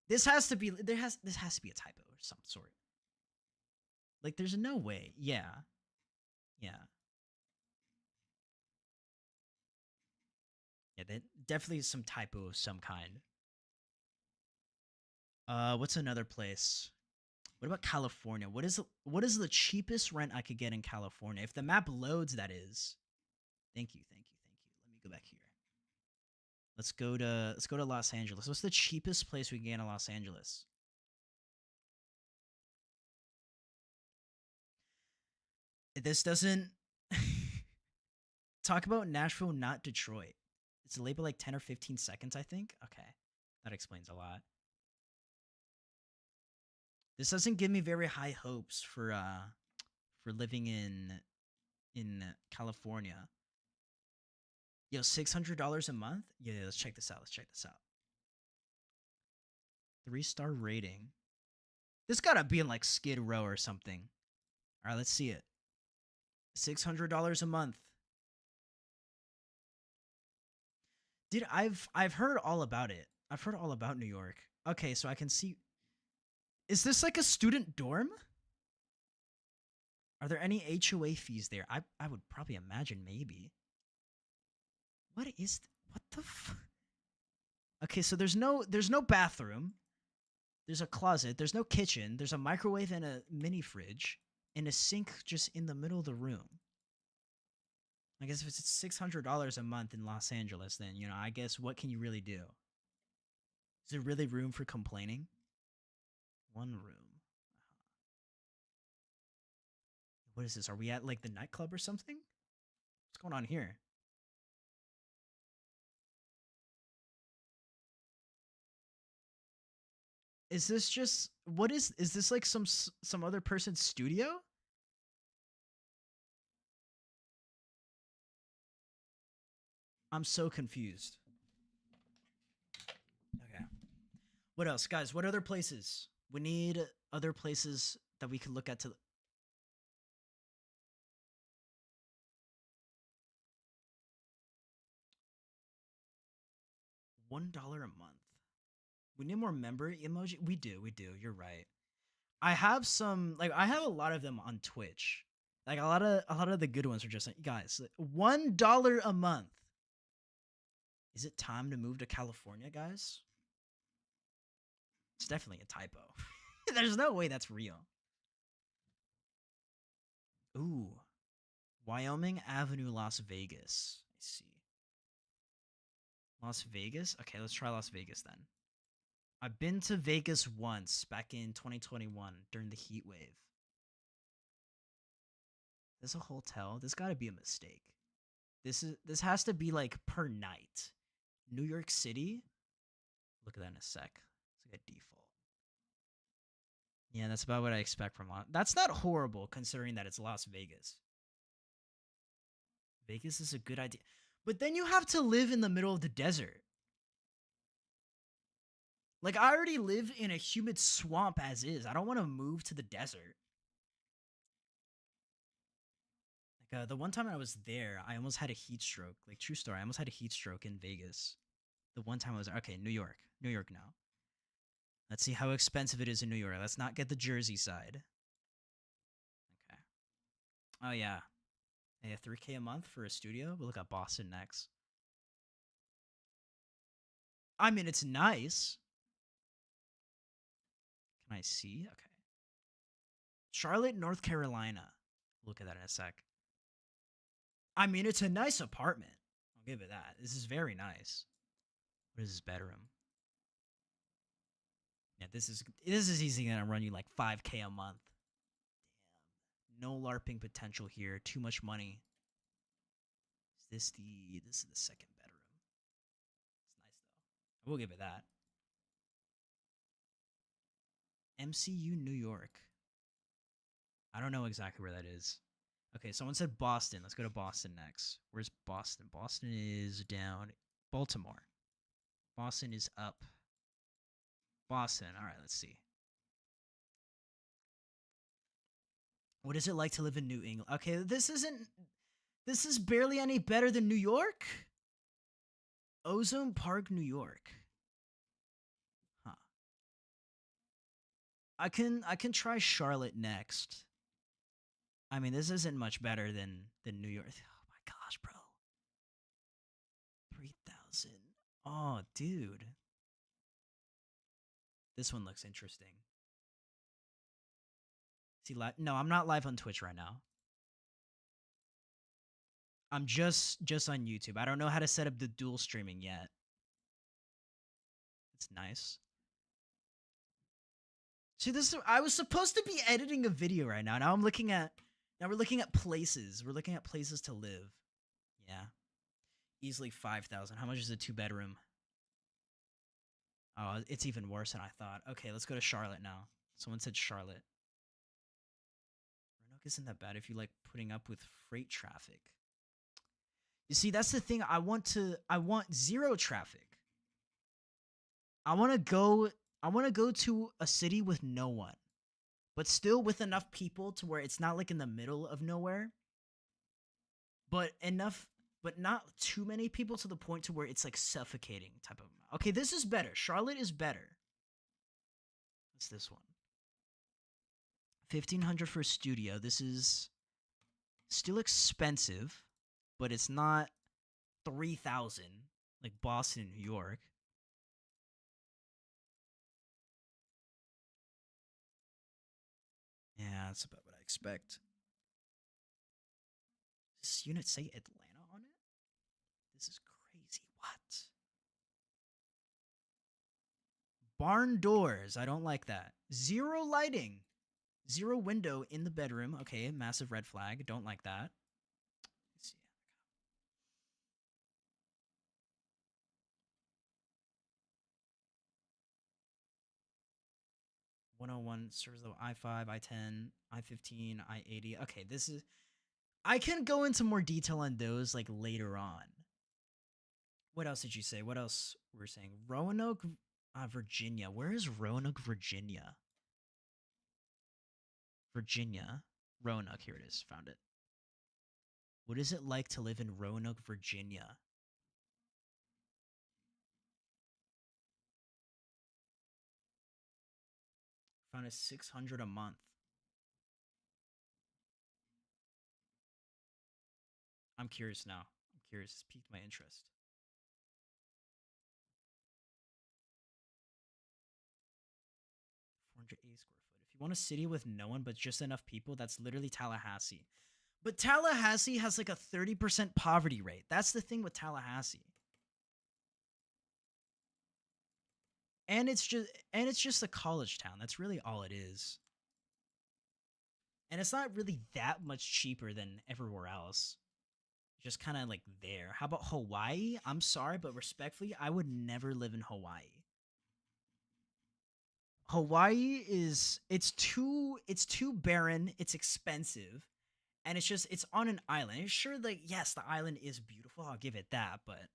This has to be this has to be a typo of some sort. Like there's no way. Yeah. Yeah. Yeah, that definitely some typo of some kind. What's another place? What about California? What is the cheapest rent I could get in California? If the map loads, that is. Thank you, thank you, thank you. Let me go back here. Let's go to Los Angeles. What's the cheapest place we can get in Los Angeles? This doesn't talk about Nashville, not Detroit. It's a label like 10 or 15 seconds, I think. Okay. That explains a lot. This doesn't give me very high hopes for living in California. Yo, $600 a month? Yeah, let's check this out. Let's check this out. 3-star rating. This gotta be in like Skid Row or something. All right, let's see it. $600 a month. Dude, I've heard all about it. I've heard all about New York. Okay, so I can see. Is this like a student dorm? Are there any HOA fees there? I would probably imagine maybe. What is what the Okay, so there's no bathroom. There's a closet. There's no kitchen. There's a microwave and a mini fridge and a sink just in the middle of the room. I guess if it's $600 a month in Los Angeles, then I guess what can you really do? Is there really room for complaining? One room. What is this? Are we at like the nightclub or something? What's going on here? Is this just is this like some other person's studio? I'm so confused. Okay. What else, guys? What other places? We need other places that we could look at to. $1 a month. We need more member emoji. We do. We do. You're right. I have some like I have a lot of them on Twitch. Like a lot of the good ones are just like, guys, $1 a month. Is it time to move to California, guys? It's definitely a typo. There's no way that's real. Ooh. Wyoming Avenue, Las Vegas. I see. Las Vegas? Okay, let's try Las Vegas then. I've been to Vegas once back in 2021 during the heat wave. This a hotel? This got to be a mistake. This has to be like per night. New York City? Look at that in a sec. It's like a default. Yeah, that's about what I expect from That's not horrible considering that it's Las Vegas. Vegas is a good idea. But then you have to live in the middle of the desert. Like, I already live in a humid swamp as is. I don't want to move to the desert. Like, the one time I was there, I almost had a heat stroke. Like, true story, I almost had a heat stroke in Vegas. The one time I was there. Okay, New York. New York now. Let's see how expensive it is in New York. Let's not get the Jersey side. Okay. Oh, yeah. Yeah, 3K a month for a studio? We'll look at Boston next. I mean, it's nice. Can I see? Okay. Charlotte, North Carolina. Look at that in a sec. I mean, it's a nice apartment. I'll give it that. This is very nice. What is this bedroom? Yeah, this is easy gonna run you like 5K a month. Damn. No LARPing potential here. Too much money. This is the second bedroom. It's nice though. I will give it that. MCU New York. I don't know exactly where that is. Okay, someone said Boston. Let's go to Boston next. Where's Boston? Boston is down. Baltimore. Boston is up. Boston. All right, let's see. What is it like to live in New England? Okay, this is barely any better than New York. Ozone Park, New York. Huh. I can try Charlotte next. I mean, this isn't much better than New York. Oh my gosh, bro. 3,000. Oh, dude. This one looks interesting. See, no, I'm not live on Twitch right now. I'm just on YouTube. I don't know how to set up the dual streaming yet. It's nice. See, I was supposed to be editing a video right now. Now we're looking at places. We're looking at places to live. Yeah. Easily 5,000. How much is a 2-bedroom? Oh, it's even worse than I thought. Okay, let's go to Charlotte now. Someone said Charlotte. Roanoke isn't that bad if you like putting up with freight traffic. You see, that's the thing. I want zero traffic. I want to go to a city with no one, but still with enough people to where it's not like in the middle of nowhere, but not too many people to the point to where it's like suffocating type of. Okay, this is better. Charlotte is better. What's this one? 1,500 for a studio. This is still expensive, but it's not 3,000 like Boston and New York. Yeah, that's about what I expect. Does this unit say Atlanta on it? This is crazy. What? Barn doors. I don't like that. Zero lighting. Zero window in the bedroom. Okay, massive red flag. Don't like that. Let's see. 101 serves the I-5, I-10, I-15, I-80. Okay, this is. I can go into more detail on those like later on. What else did you say? What else were we saying? Roanoke, Virginia. Where is Roanoke, Virginia? Virginia. Roanoke. Here it is. Found it. What is it like to live in Roanoke, Virginia? Found it 600 a month. I'm curious now. I'm curious. It's piqued my interest. 480 square foot. If you want a city with no one but just enough people, that's literally Tallahassee. But Tallahassee has like a 30% poverty rate. That's the thing with Tallahassee. And it's just a college town. That's really all it is. And it's not really that much cheaper than everywhere else. Just kind of like there. How about Hawaii? I'm sorry, but respectfully, I would never live in Hawaii. Hawaii is it's too barren, it's expensive, and it's on an island. It's sure like yes, the island is beautiful, I'll give it that, but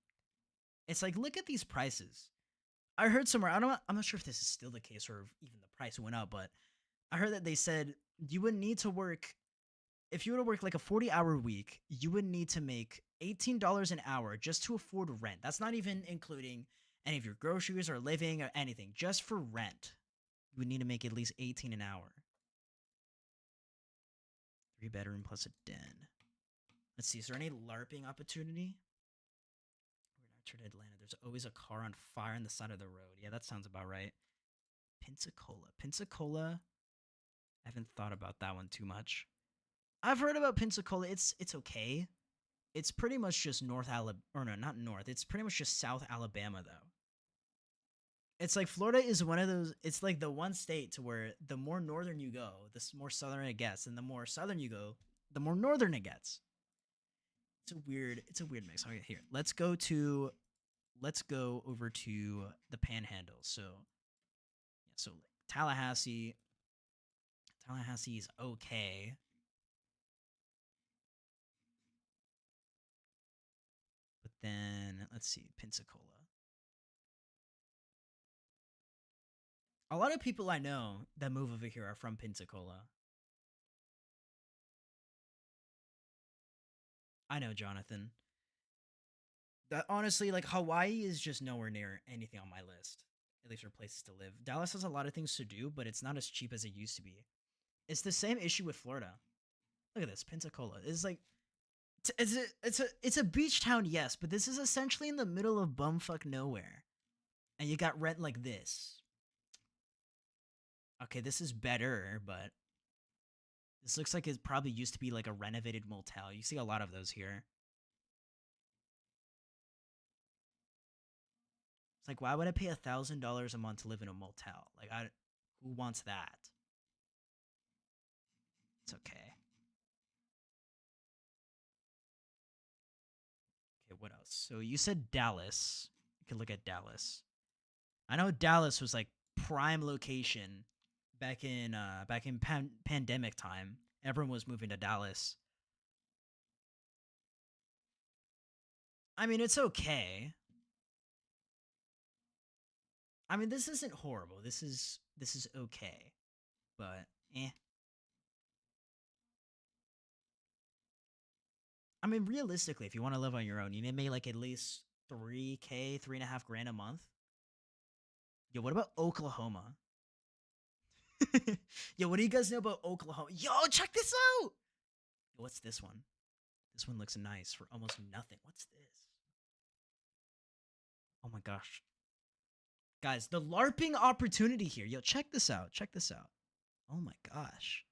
it's like look at these prices. I heard somewhere. I'm not sure if this is still the case or if even the price went up, but I heard that they said you would need to work if you were to work like a 40-hour week, you would need to make $18 an hour just to afford rent. That's not even including any of your groceries or living or anything. Just for rent, you would need to make at least 18 an hour. 3-bedroom plus a den. Let's see, is there any LARPing opportunity? We're not sure to Atlanta. There's always a car on fire on the side of the road. Yeah, that sounds about right. Pensacola. Pensacola. I haven't thought about that one too much. I've heard about Pensacola. It's okay. It's pretty much just North Alabama, or no, not North. It's pretty much just South Alabama, though. It's like Florida is one of those. It's like the one state to where the more northern you go, the more southern it gets, and the more southern you go, the more northern it gets. It's a weird mix. Okay, here, let's go over to the Panhandle. So, yeah, so like Tallahassee. Tallahassee is okay. But then let's see, Pensacola. A lot of people I know that move over here are from Pensacola. I know, Jonathan. That honestly, like Hawaii is just nowhere near anything on my list. At least for places to live. Dallas has a lot of things to do, but it's not as cheap as it used to be. It's the same issue with Florida. Look at this, Pensacola. It's like it's a beach town, yes, but this is essentially in the middle of bumfuck nowhere. And you got rent like this. Okay, this is better, but this looks like it probably used to be like a renovated motel. You see a lot of those here. It's like, why would I pay $1,000 a month to live in a motel? Like, who wants that? It's okay. Okay, what else? So you said Dallas. You can look at Dallas. I know Dallas was like prime location back in pandemic time. Everyone was moving to Dallas. I mean, it's okay. I mean, this isn't horrible. This is okay, but eh. I mean, realistically, if you want to live on your own, you need to make like at least 3K, 3.5 grand a month. Yo, what about Oklahoma? Yo, what do you guys know about Oklahoma? Yo, check this out. Yo, what's this one? This one looks nice for almost nothing. What's this? Oh my gosh. Guys, the LARPing opportunity here. Yo, check this out. Check this out. Oh my gosh.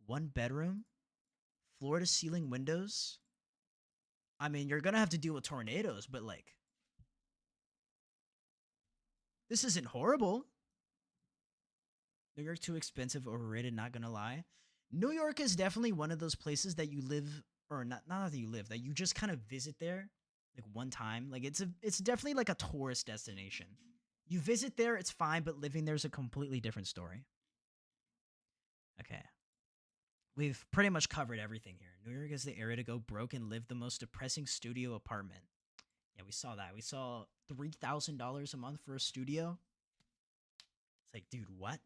1 bedroom, floor to ceiling windows. I mean, you're gonna have to deal with tornadoes, but like, this isn't horrible. New York too expensive, overrated, not gonna lie. New York is definitely one of those places that you live, or not that you live, that you just kind of visit there like one time. Like it's definitely like a tourist destination. You visit there, it's fine, but living there's a completely different story. Okay. We've pretty much covered everything here. New York is the area to go broke and live the most depressing studio apartment. Yeah, we saw that. We saw $3,000 a month for a studio. It's like, dude, what?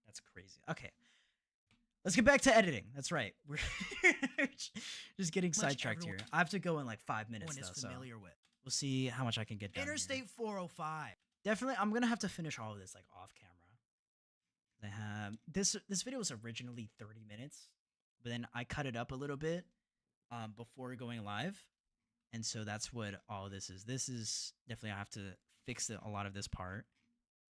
That's crazy. Okay. Let's get back to editing. That's right. We're just getting sidetracked here. I have to go in like 5 minutes, though, so we'll see how much I can get done. Interstate 405. Definitely, I'm gonna have to finish all of this like off camera. I have this video was originally 30 minutes, but then I cut it up a little bit before going live, and so that's what all this is. This is definitely I have to fix a lot of this part,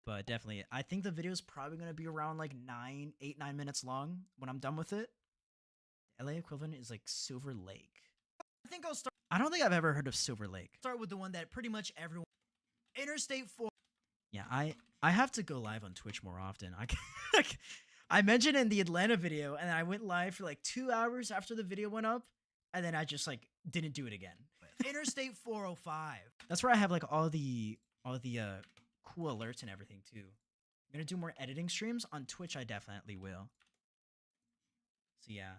but definitely I think the video is probably gonna be around like 9 minutes long when I'm done with it. The LA equivalent is like Silver Lake. I think I'll start. I don't think I've ever heard of Silver Lake. Start with the one that pretty much everyone. Interstate 4. Yeah, I have to go live on Twitch more often. I mentioned in the Atlanta video, and I went live for like 2 hours after the video went up, and then I just like didn't do it again. Interstate 405. That's where I have like all the cool alerts and everything too. I'm gonna do more editing streams on Twitch. I definitely will. So yeah,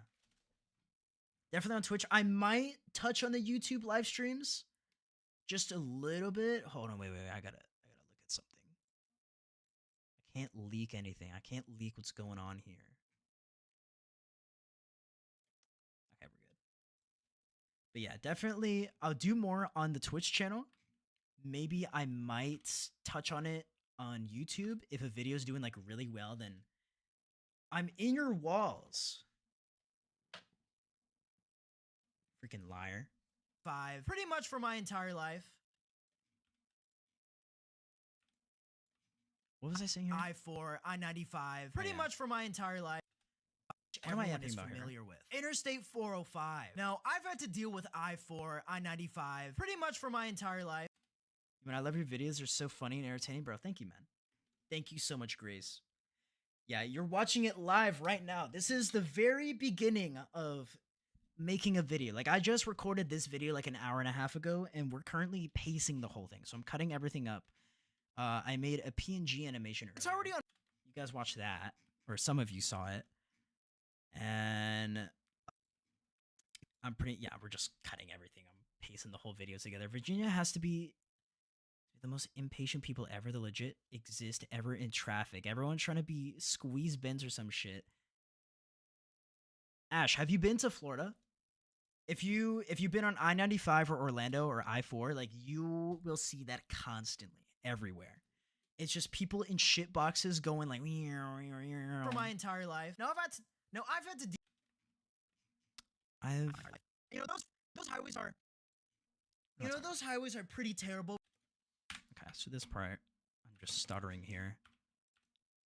definitely on Twitch. I might touch on the YouTube live streams just a little bit. Hold on, wait. I gotta look at something. can't leak anything. I can't leak what's going on here. Okay, we're good. But yeah, definitely I'll do more on the Twitch channel. Maybe I might touch on it on YouTube. If a video is doing like really well, then I'm in your walls. Freaking liar. 5, pretty much for my entire life. What was I saying here? I-4, I-95, pretty yeah. much for my entire life. What am I Everyone yapping is about here? familiar with. Interstate 405. Now, I've had to deal with I-4, I-95, pretty much for my entire life. Man, I love your videos. They're so funny and entertaining, bro. Thank you, man. Thank you so much, Grace. Yeah, you're watching it live right now. This is the very beginning of making a video. Like, I just recorded this video like an hour and a half ago, and we're currently pacing the whole thing. So I'm cutting everything up. I made a PNG animation earlier. It's already on. You guys watched that, or some of you saw it. And we're just cutting everything. I'm pacing the whole video together. Virginia has to be the most impatient people ever that legit exist ever in traffic. Everyone's trying to be squeeze bins or some shit. Ash, have you been to Florida? If you've been on I-95 or Orlando or I-4, like, you will see that constantly everywhere. It's just people in shit boxes going like For my entire life. Now I've had to those highways are those highways are pretty terrible. Okay, so this part, I'm just stuttering here.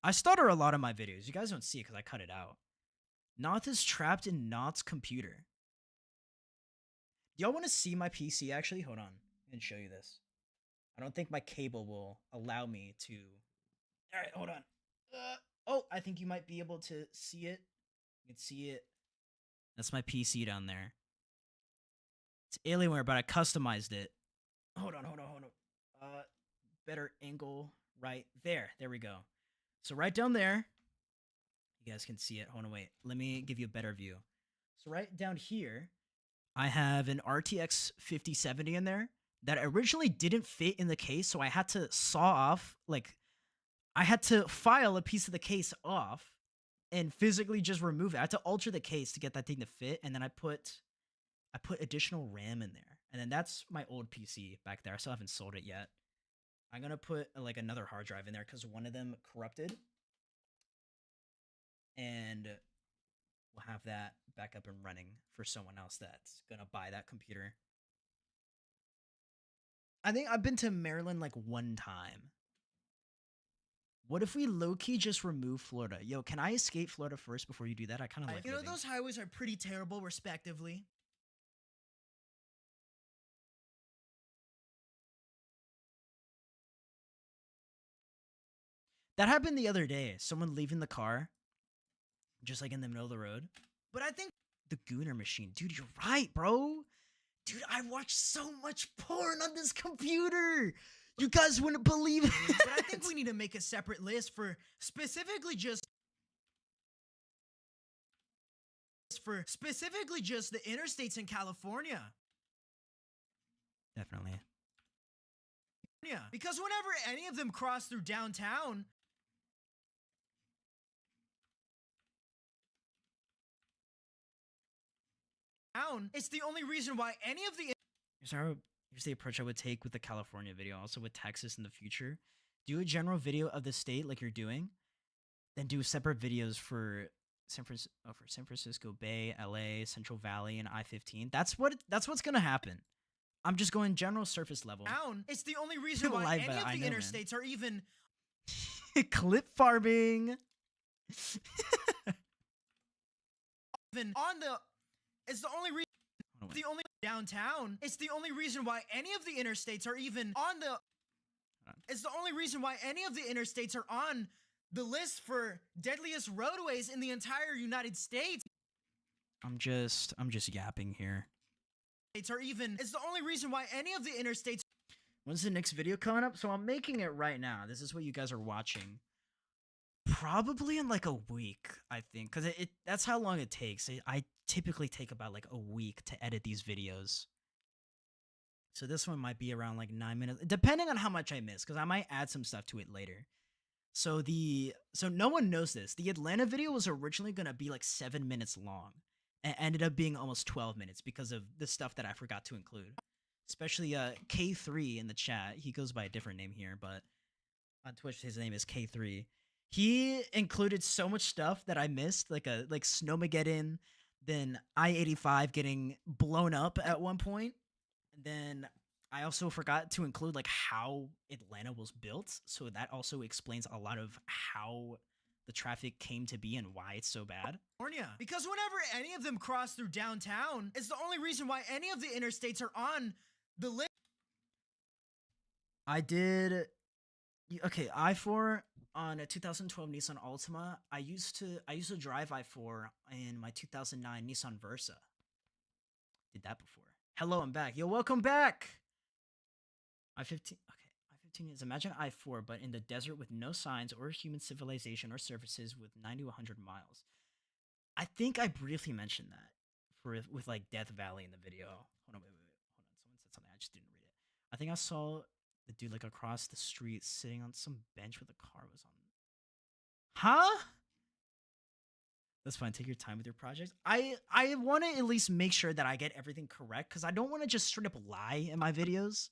I stutter a lot in my videos. You guys don't see it because I cut it out. Noth is trapped in Noth's computer. Do y'all want to see my PC, actually? Hold on. I can show you this. I don't think my cable will allow me to... Alright, hold on. Oh, I think you might be able to see it. You can see it. That's my PC down there. It's Alienware, but I customized it. Hold on. Better angle right there. There we go. So right down there, you guys can see it. Hold on, wait. Let me give you a better view. So right down here, I have an RTX 5070 in there that originally didn't fit in the case, so I had to saw off, like, I had to file a piece of the case off and physically just remove it. I had to alter the case to get that thing to fit, and then I put additional RAM in there. And then that's my old PC back there. I still haven't sold it yet. I'm gonna put like another hard drive in there because one of them corrupted. And we'll have that back up and running for someone else that's gonna buy that computer. I think I've been to Maryland like one time. What if we low-key just remove Florida? Yo, can I escape Florida first before you do that? I kind of like living. Those highways are pretty terrible, respectively. That happened the other day. Someone leaving the car, just like in the middle of the road. But I think the Gooner machine. Dude, you're right, bro. Dude, I watched so much porn on this computer. You guys wouldn't believe it. But I think we need to make a separate list for specifically just the interstates in California. Definitely. Yeah, because whenever any of them cross through downtown, it's the only reason why any of the... Here's the approach I would take with the California video, also with Texas in the future. Do a general video of the state like you're doing, then do separate videos for San Francisco Bay, LA, Central Valley, and I-15. That's what's gonna happen. I'm just going general surface level. It's the only reason why any of the interstates are even... Clip farming. Even on the... It's the only reason... The only downtown. It's the only reason why any of the interstates are even on the... It's the only reason why any of the interstates are on the list for deadliest roadways in the entire United States. I'm just yapping here. It's the only reason why any of the interstates... When's the next video coming up? So I'm making it right now. This is what you guys are watching. Probably in like a week, I think, because that's how long it takes. I typically take about like a week to edit these videos. So this one might be around like 9 minutes, depending on how much I miss, because I might add some stuff to it later. So no one knows this. The Atlanta video was originally gonna be like 7 minutes long, and ended up being almost 12 minutes because of the stuff that I forgot to include. Especially K3 in the chat. He goes by a different name here, but on Twitch his name is K3. He included so much stuff that I missed, like Snowmageddon, then I-85 getting blown up at one point, and then I also forgot to include like how Atlanta was built, so that also explains a lot of how the traffic came to be and why it's so bad. California. Because whenever any of them cross through downtown, it's the only reason why any of the interstates are on the list. I did okay, I4 on a 2012 Nissan Altima. I used to drive I4 in my 2009 Nissan Versa. Did that before. Hello, I'm back. Yo, welcome back. I-15. Okay, I-15 is imagine I-4 but in the desert with no signs or human civilization or surfaces with 90 to 100 miles. I think I briefly mentioned that with like Death Valley in the video. Hold on, wait. Hold on. Someone said something. I just didn't read it. I think I saw the dude like across the street sitting on some bench with a car was on. Huh? That's fine. Take your time with your projects. I want to at least make sure that I get everything correct because I don't want to just straight up lie in my videos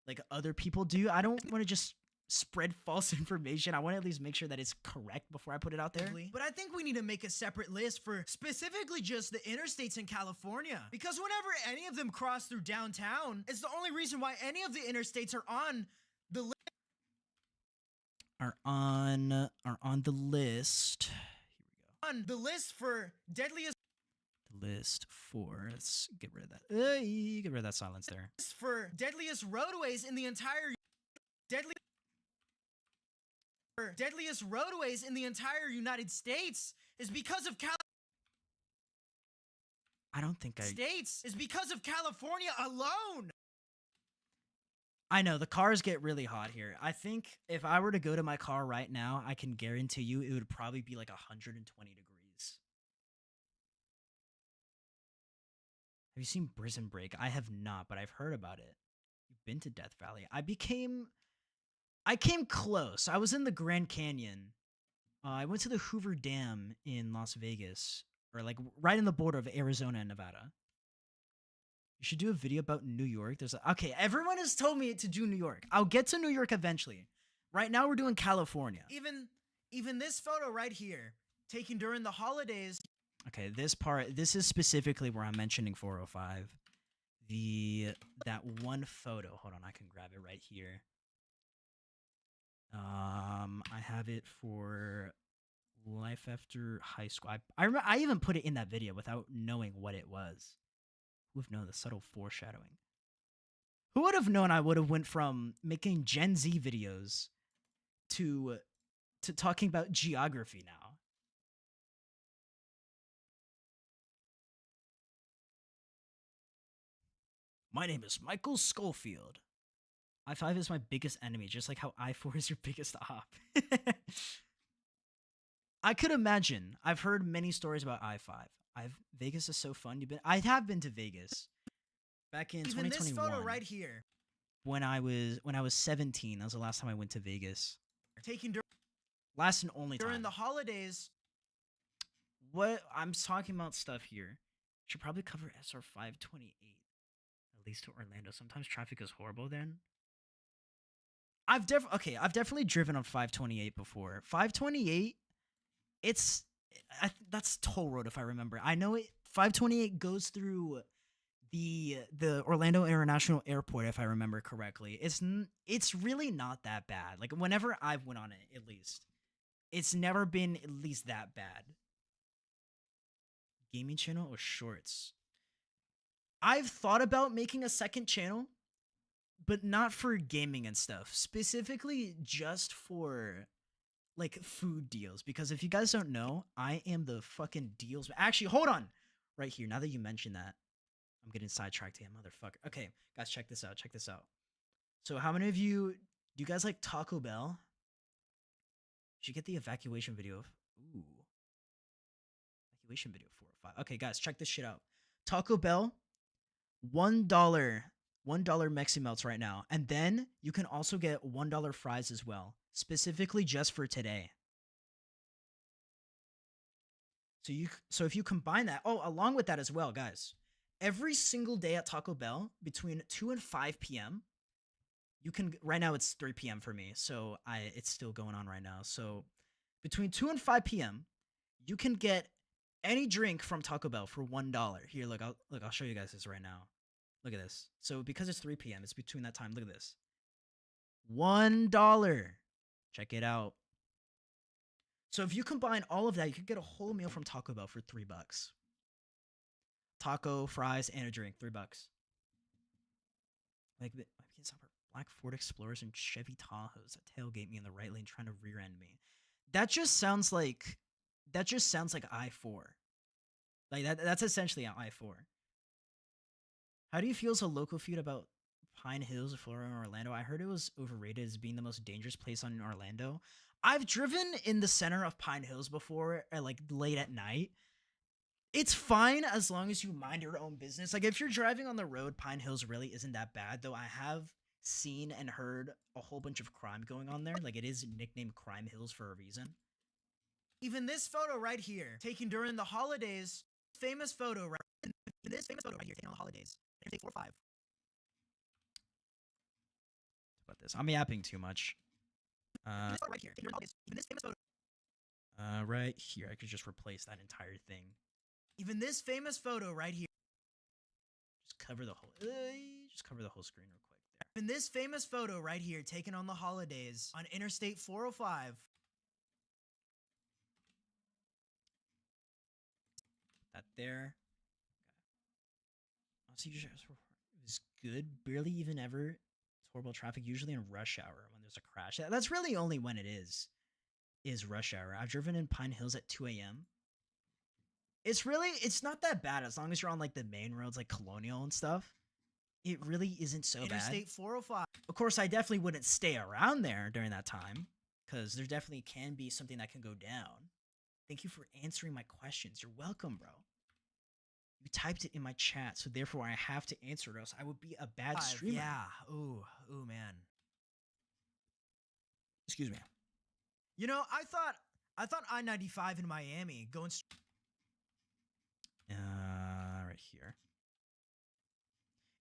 like other people do. I don't want to just spread false information. I want to at least make sure that it's correct before I put it out there. But I think we need to make a separate list for specifically just the interstates in California. Because whenever any of them cross through downtown, it's the only reason why any of the interstates are on the list. Are on the list. Here we go. On the list for deadliest. List for. Let's get rid of that. Get rid of that silence there. For deadliest roadways in the entire deadliest roadways in the entire United States is because of I don't think States is because of California alone. I know the cars get really hot here. I think if I were to go to my car right now, I can guarantee you it would probably be like 120 degrees. Have you seen Prison Break? I have not, but I've heard about it. You've been to Death Valley. I came close. I was in the Grand Canyon. I went to the Hoover Dam in Las Vegas, or like right in the border of Arizona and Nevada. You should do a video about New York. Okay, everyone has told me to do New York. I'll get to New York eventually. Right now we're doing California. Even this photo right here, taken during the holidays. Okay, this is specifically where I'm mentioning 405. That one photo. Hold on, I can grab it right here. I have it for Life After High School. I remember I even put it in that video without knowing what it was. Who would have known the subtle foreshadowing? Who would have known I would have went from making Gen Z videos to talking about geography now? My name is Michael Schofield. I5 is my biggest enemy, just like how I4 is your biggest op. I could imagine. I've heard many stories about I5. Vegas is so fun. I have been to Vegas back in 2021. Even this photo right here. When I was 17, that was the last time I went to Vegas. Taking last and only time during the holidays. What I'm talking about stuff here. Should probably cover SR 528. At least to Orlando. Sometimes traffic is horrible then. I've definitely driven on 528 before. 528, that's toll road if I remember. I know it. 528 goes through the Orlando International Airport if I remember correctly. It's really not that bad. Like whenever I've went on it, at least, it's never been at least that bad. Gaming channel or shorts? I've thought about making a second channel, but not for gaming and stuff. Specifically just for like food deals. Because if you guys don't know, I am the fucking deals. Actually, hold on. Right here. Now that you mention that, I'm getting sidetracked here, motherfucker. Okay, guys, check this out. Check this out. So how many of you, do you guys like Taco Bell? You should get the evacuation video. Ooh. Evacuation video 4 or 5. Okay, guys, check this shit out. Taco Bell, $1 Mexi Melts right now. And then you can also get $1 fries as well. specifically just for today. So if you combine that, along with that as well, guys, every single day at Taco Bell between 2 and 5 p.m., you can, right now it's 3 p.m. for me, so it's still going on right now. So between 2 and 5 p.m., you can get any drink from Taco Bell for $1. Here, look, I'll show you guys this right now. Look at this. So because it's 3 p.m., it's between that time. Look at this. $1. Check it out. So if you combine all of that, you could get a whole meal from Taco Bell for $3. Taco, fries, and a drink, $3. Like, I can't stop our black Ford Explorers and Chevy Tahoes that tailgate me in the right lane trying to rear end me. That just sounds like I-4. Like that's essentially an I-4. How do you feel as a local feud about Pine Hills, Florida, and Orlando? I heard it was overrated as being the most dangerous place in Orlando. I've driven in the center of Pine Hills before, like late at night. It's fine as long as you mind your own business. Like if you're driving on the road, Pine Hills really isn't that bad, though I have seen and heard a whole bunch of crime going on there. Like it is nicknamed Crime Hills for a reason. Even this photo right here, taken during the holidays, famous photo right here, taken on the holidays. Take 4 or 5. About this, I'm yapping too much. Right here, taken during the holidays. Even this famous photo. Right here, I could just replace that entire thing. Even this famous photo right here. Just cover the whole screen real quick. There. Even this famous photo right here, taken on the holidays on Interstate 405. That there. Honestly, it was good. Barely even ever. It's horrible traffic, usually in rush hour when there's a crash. That's really only when it is rush hour. I've driven in Pine Hills at 2 a.m. It's not that bad as long as you're on like the main roads like Colonial and stuff. It really isn't so bad. Interstate 405. Of course, I definitely wouldn't stay around there during that time because there definitely can be something that can go down. Thank you for answering my questions. You're welcome, bro. You typed it in my chat, so therefore I have to answer it, else I would be a bad streamer. Yeah. Ooh, man. Excuse me. You know, I thought I-95 in Miami going right here.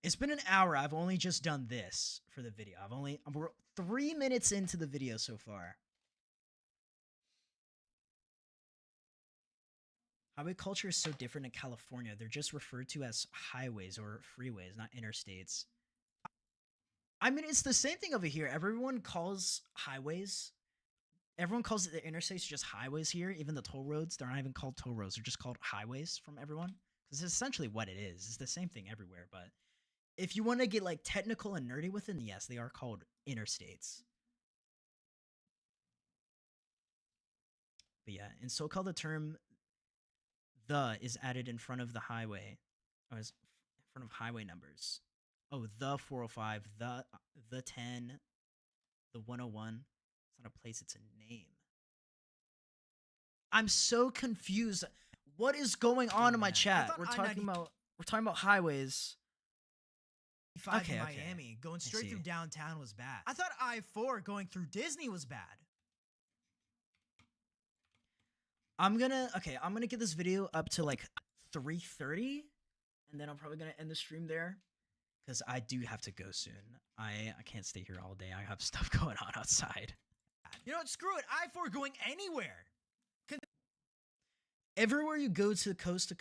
It's been an hour. I've only just done this for the video. We're 3 minutes into the video so far. Highway culture is so different in California. They're just referred to as highways or freeways, not interstates. I mean, it's the same thing over here. Everyone calls highways. Everyone calls the interstates just highways here. Even the toll roads, they're not even called toll roads. They're just called highways from everyone. Because it's essentially what it is. It's the same thing everywhere. But if you want to get like technical and nerdy with it, yes, they are called interstates. But yeah, in SoCal, the term "the" is added in front of the highway, or is in front of highway numbers. Oh, the 405, the 10, the 101. It's not a place, it's a name. I'm so confused. What is going on in my chat? We're talking about highways. Okay, Miami going straight through downtown was bad. I thought I-4 going through Disney was bad. I'm gonna get this video up to like 3:30, and then I'm probably gonna end the stream there because I do have to go soon. I can't stay here all day. I have stuff going on outside. You know what? Screw it. I-4 going anywhere. Everywhere you go to coast,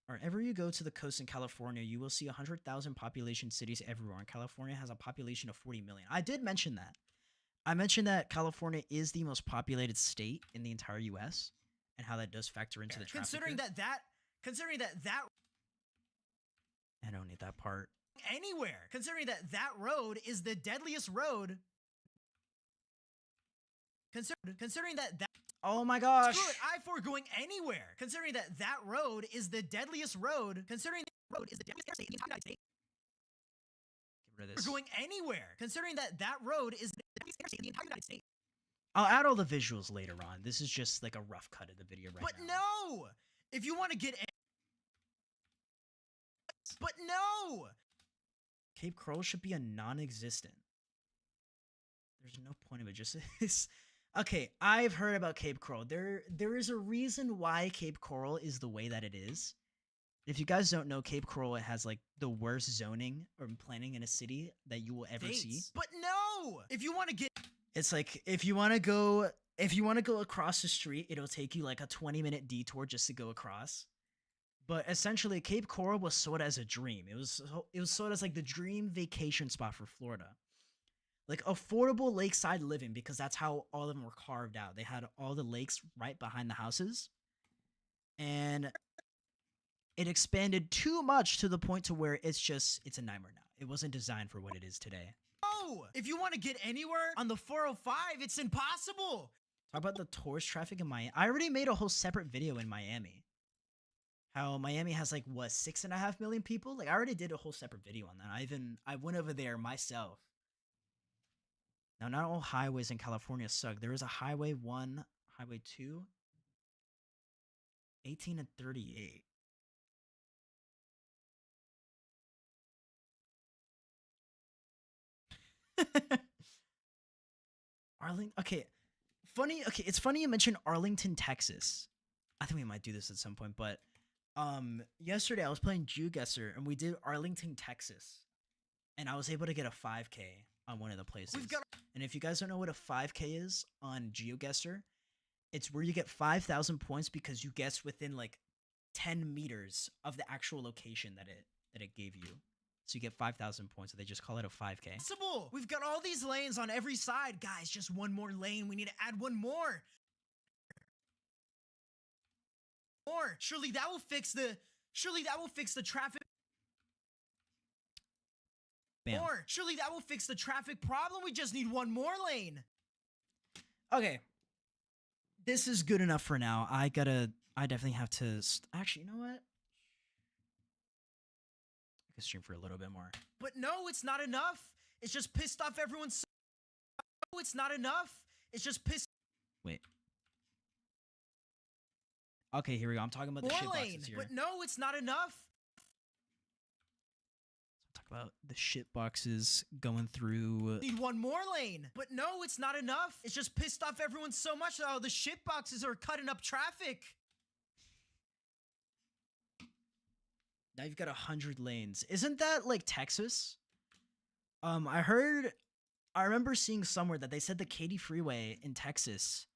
or everywhere you go to the coast in California, you will see 100,000 population cities everywhere. And California has a population of 40 million. I did mention that. I mentioned that California is the most populated state in the entire U.S. and how that does factor into the traffic. Considering that I don't need that part. Anywhere. Considering that road is the deadliest road. Considering that oh my gosh. Screw it, I-4 going anywhere. Considering that road is the deadliest road. Considering the road is the deadliest interstate in the United States. Get rid of this. We're going anywhere. Considering that road is the deadliest interstate in the entire United States. I'll add all the visuals later on. This is just like a rough cut of the video right now. But no! If you want to get... But no! Cape Coral should be a non-existent. there's no point of it. Just is okay. I've heard about Cape Coral. There is a reason why Cape Coral is the way that it is. If you guys don't know, Cape Coral, it has like the worst zoning or planning in a city that you will ever see. But no, if you want to get, It's like if you want to go across the street, it'll take you like a 20-minute detour just to go across. But essentially, Cape Coral was sold as a dream. It was sold as like the dream vacation spot for Florida. Like affordable lakeside living, because that's how all of them were carved out. They had all the lakes right behind the houses. And it expanded too much to the point to where it's a nightmare now. It wasn't designed for what it is today. oh, if you want to get anywhere on the 405, it's impossible. Talk about the tourist traffic in Miami. I already made a whole separate video in Miami. How Miami has like what 6.5 million people. Like I already did a whole separate video on that. I went over there myself. Now not all highways in California suck. There is a Highway 1, Highway 2, 18 and 38. Arlington. Okay, funny. Okay, it's funny you mentioned Arlington, Texas. I think we might do this at some point, but yesterday I was playing GeoGuessr and we did Arlington, Texas, and I was able to get a 5K on one of the places. And if you guys don't know what a 5K is on GeoGuessr, it's where you get 5,000 points because you guessed within like 10 meters of the actual location that it gave you. So you get 5,000 points, so they just call it a 5K. Possible. We've got all these lanes on every side. Guys, just one more lane. We need to add one more. Surely that will fix the traffic. Bam. Surely that will fix the traffic problem. We just need one more lane. Okay. This is good enough for now. I definitely have to actually, you know what? I can stream for a little bit more. But no, it's not enough. It's just pissed off everyone. No, it's not enough. It's just pissed. Wait. Okay, here we go. I'm talking about the shit boxes here. But no, it's not enough. Talk about the shit boxes going through. Need one more lane. But no, it's not enough. It's just pissed off everyone so much that all the shit boxes are cutting up traffic. Now you've got 100 lanes. Isn't that like Texas? I remember seeing somewhere that they said the Katy Freeway in Texas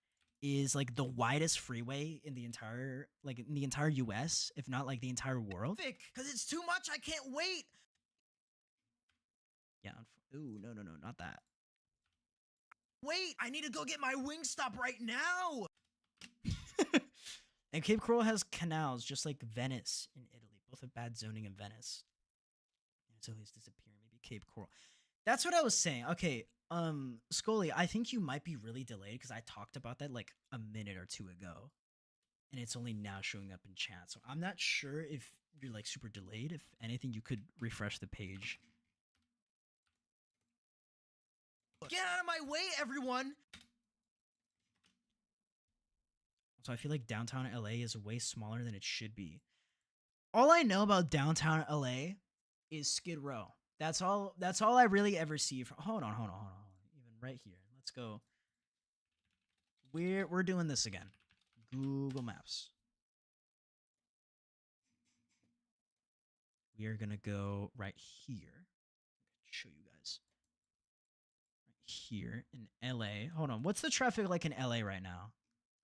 is like the widest freeway in the entire US, if not like the entire world. Because it's too much. I can't wait. Yeah. Ooh, no, not that. Wait, I need to go get my Wingstop right now. And Cape Coral has canals, just like Venice in Italy. Both have bad zoning in Venice. Until he's disappearing. Maybe Cape Coral. That's what I was saying. Okay, Scully, I think you might be really delayed because I talked about that like a minute or two ago. And it's only now showing up in chat. So I'm not sure if you're like super delayed. If anything, you could refresh the page. Get out of my way, everyone! So I feel like downtown LA is way smaller than it should be. All I know about downtown LA is Skid Row. That's all I really ever see. Hold on. Even right here. Let's go. We're doing this again. Google Maps. We are gonna go right here. Show you guys. Right here in LA. Hold on. What's the traffic like in LA right now?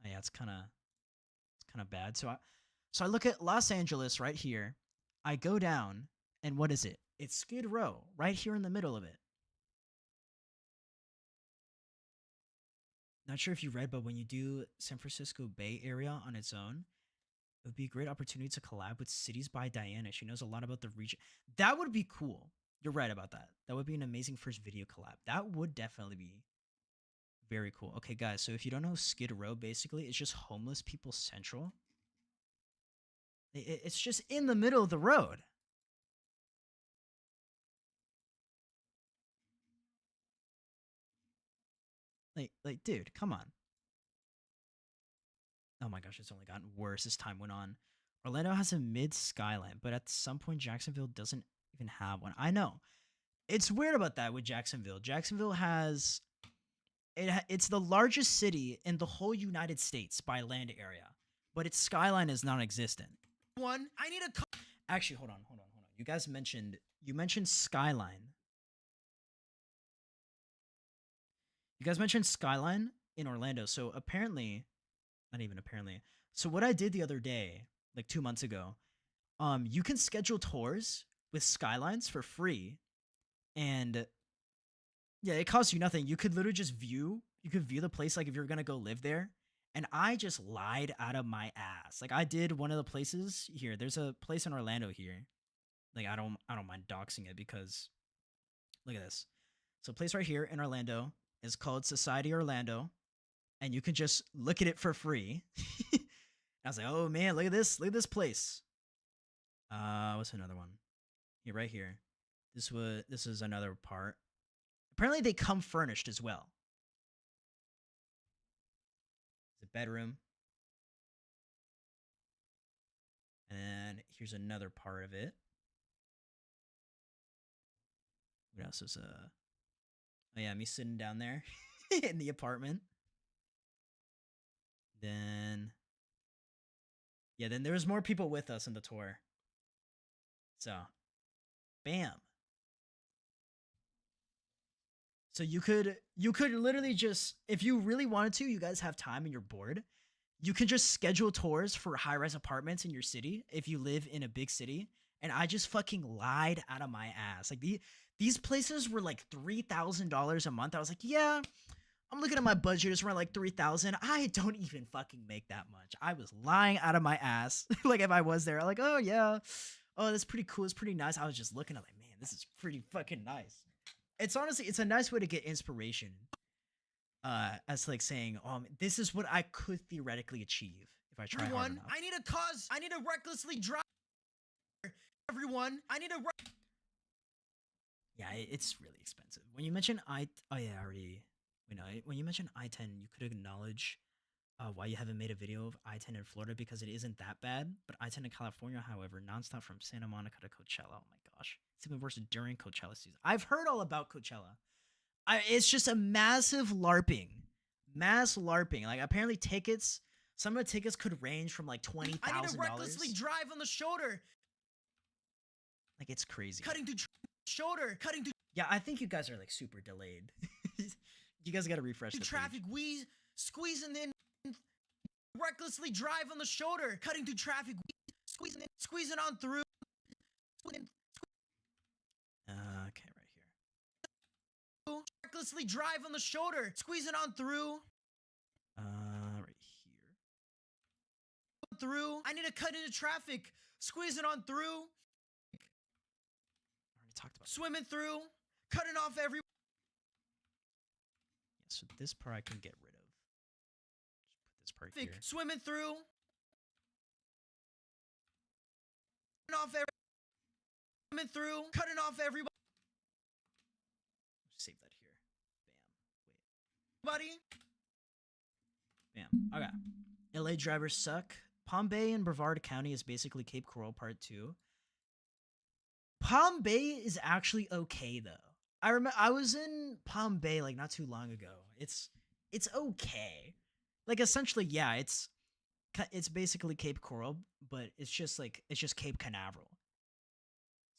Oh, yeah, it's kind of bad. So I look at Los Angeles right here. I go down, and what is it? It's Skid Row right here in the middle of it. Not sure if you read, but when you do San Francisco Bay Area on its own, it would be a great opportunity to collab with Cities by Diana. She knows a lot about the region. That would be cool. You're right about that. That would be an amazing first video collab. That would definitely be very cool. Okay, guys, so if you don't know Skid Row, basically, it's just homeless people central. It's just in the middle of the road. Like, dude, come on. Oh my gosh, it's only gotten worse as time went on. Orlando has a mid-skyline, but at some point, Jacksonville doesn't even have one. I know. It's weird about that with Jacksonville. Jacksonville has It's the largest city in the whole United States by land area, but its skyline is non-existent. One, I need a Actually, hold on. You mentioned skyline. You guys mentioned skyline in Orlando. So apparently, not even apparently. So what I did the other day, like 2 months ago, you can schedule tours with skylines for free, and yeah, it costs you nothing. You could literally just view. You could view the place like if you're gonna go live there. And I just lied out of my ass. Like I did one of the places here. There's a place in Orlando here. Like I don't mind doxing it because look at this. So a place right here in Orlando is called Society Orlando, and you can just look at it for free. I was like, oh man, look at this place. What's another one? Here, right here. This is another part. Apparently they come furnished as well. The bedroom. And here's another part of it. What else is oh yeah, me sitting down there in the apartment. Then yeah, then there was more people with us in the tour. So bam. So you could literally just, if you really wanted to, you guys have time and you're bored, you can just schedule tours for high-rise apartments in your city if you live in a big city. And I just fucking lied out of my ass. Like these places were like $3,000 a month. I was like, yeah, I'm looking at my budget. It's around like $3,000. I don't even fucking make that much. I was lying out of my ass. Like if I was there, like, oh yeah, oh that's pretty cool. It's pretty nice. I was just looking at like, man, this is pretty fucking nice. It's honestly, it's a nice way to get inspiration. As like saying, this is what I could theoretically achieve if I try hard enough. I need a cause. I need to recklessly drive. Everyone, I need a. Yeah, it's really expensive. When you mention when you mention I-10, you could acknowledge why you haven't made a video of I-10 in Florida because it isn't that bad. But I-10 in California, however, nonstop from Santa Monica to Coachella. Oh my gosh, it's even worse during Coachella season. I've heard all about Coachella. It's just a mass LARPing. Like apparently tickets, some of the tickets could range from like $20,000. I need to recklessly drive on the shoulder. Like it's crazy. Cutting through cutting through. Yeah, I think you guys are like super delayed. You guys got to refresh the traffic. page. We squeezing in. Recklessly drive on the shoulder, cutting through traffic, squeezing on through. Okay, right here. Recklessly drive on the shoulder, squeezing on through. Right here. Through. I need to cut into traffic, squeezing on through. I already talked about swimming through, cutting off every. Yeah, so this part I can get rid of. Just put this part here. Swimming through. Cutting off every. Swimming through, cutting off everybody. Save that here. Bam. Wait. Buddy. Bam. Okay. LA drivers suck. Palm Bay and Brevard County is basically Cape Coral Part 2. Palm Bay is actually okay though. I remember I was in Palm Bay like not too long ago. It's okay. Like essentially, yeah, it's basically Cape Coral, but it's just Cape Canaveral.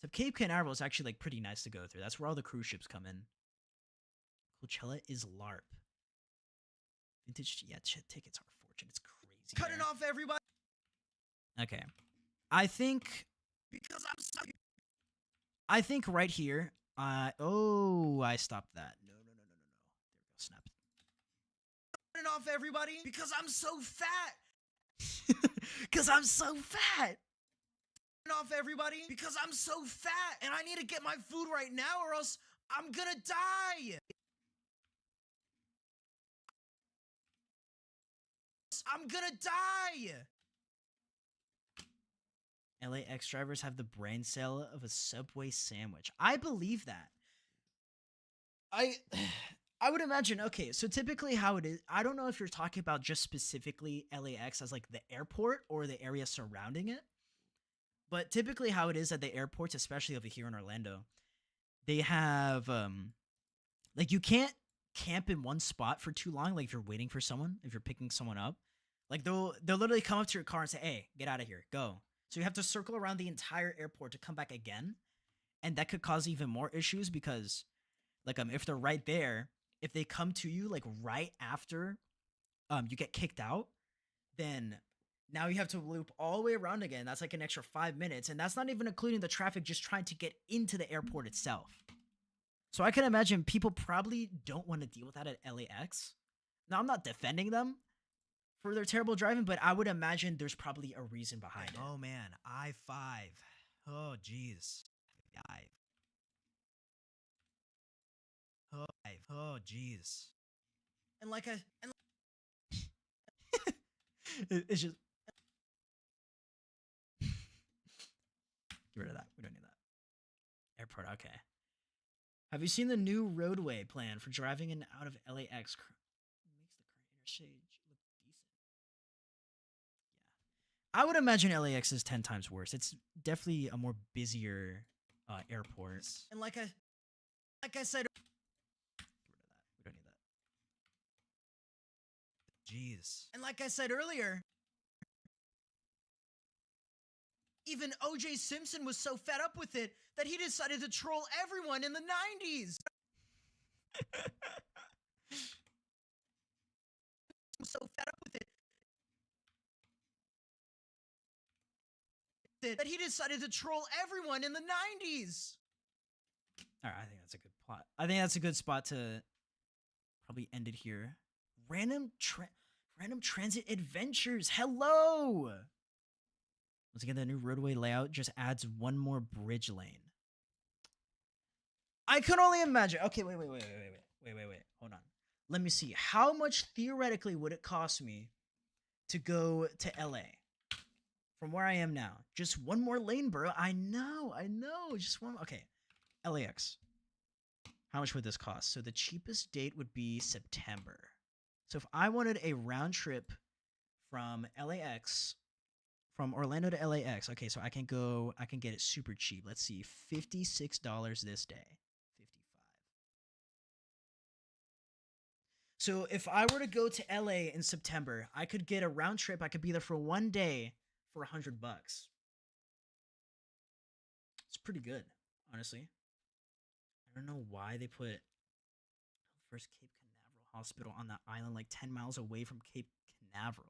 So Cape Canaveral is actually like pretty nice to go through. That's where all the cruise ships come in. Coachella is LARP. Vintage, yeah, tickets are a fortune. It's crazy. Cutting off everybody. Okay, I think because I'm sorry. I think right here. I stopped that. No. There we go. Snap. Cutting off everybody because I'm so fat. Because I'm so fat. Off everybody because I'm so fat and I need to get my food right now or else I'm gonna die. I'm gonna die. LAX drivers have the brain cell of a Subway sandwich. I believe that. I would imagine, okay, so typically how it is, I don't know if you're talking about just specifically LAX as like the airport or the area surrounding it. But typically how it is at the airports, especially over here in Orlando, they have like you can't camp in one spot for too long, like if you're waiting for someone, if you're picking someone up, like they'll literally come up to your car and say, "Hey, get out of here, go." So you have to circle around the entire airport to come back again, and that could cause even more issues because, like, if they're right there, if they come to you like right after, you get kicked out, then now you have to loop all the way around again. That's like an extra 5 minutes, and that's not even including the traffic just trying to get into the airport itself. So I can imagine people probably don't want to deal with that at LAX. Now, I'm not defending them for their terrible driving, but I would imagine there's probably a reason behind it. Oh man, I-5. Oh jeez. I. Oh jeez. And like I and It's just get rid of that. We don't need that. Airport, okay. Have you seen the new roadway plan for driving in and out of LAX? Makes the current interstate look decent. Yeah. I would imagine LAX is 10 times worse. It's definitely a more busier airport. and like I said, Get rid of that. We don't need that. jeez. And like I said earlier, even O.J. Simpson was so fed up with it that he decided to troll everyone in the 90s. So fed up with it that he decided to troll everyone in the 90s. All right, I think that's a good plot. I think that's a good spot to probably end it here. Random transit adventures. Hello. Once again, the new roadway layout just adds one more bridge lane. I can only imagine. Okay, wait. Hold on. Let me see. How much theoretically would it cost me to go to LA from where I am now? Just one more lane, bro. I know. Just one. Okay. LAX. How much would this cost? So the cheapest date would be September. So if I wanted a round trip from LAX, from Orlando to LAX, okay, so I can get it super cheap. Let's see, $56 this day. 55. So if I were to go to LA in September, I could get a round trip. I could be there for one day for $100. It's pretty good, honestly. I don't know why they put first Cape Canaveral Hospital on that island like 10 miles away from Cape Canaveral.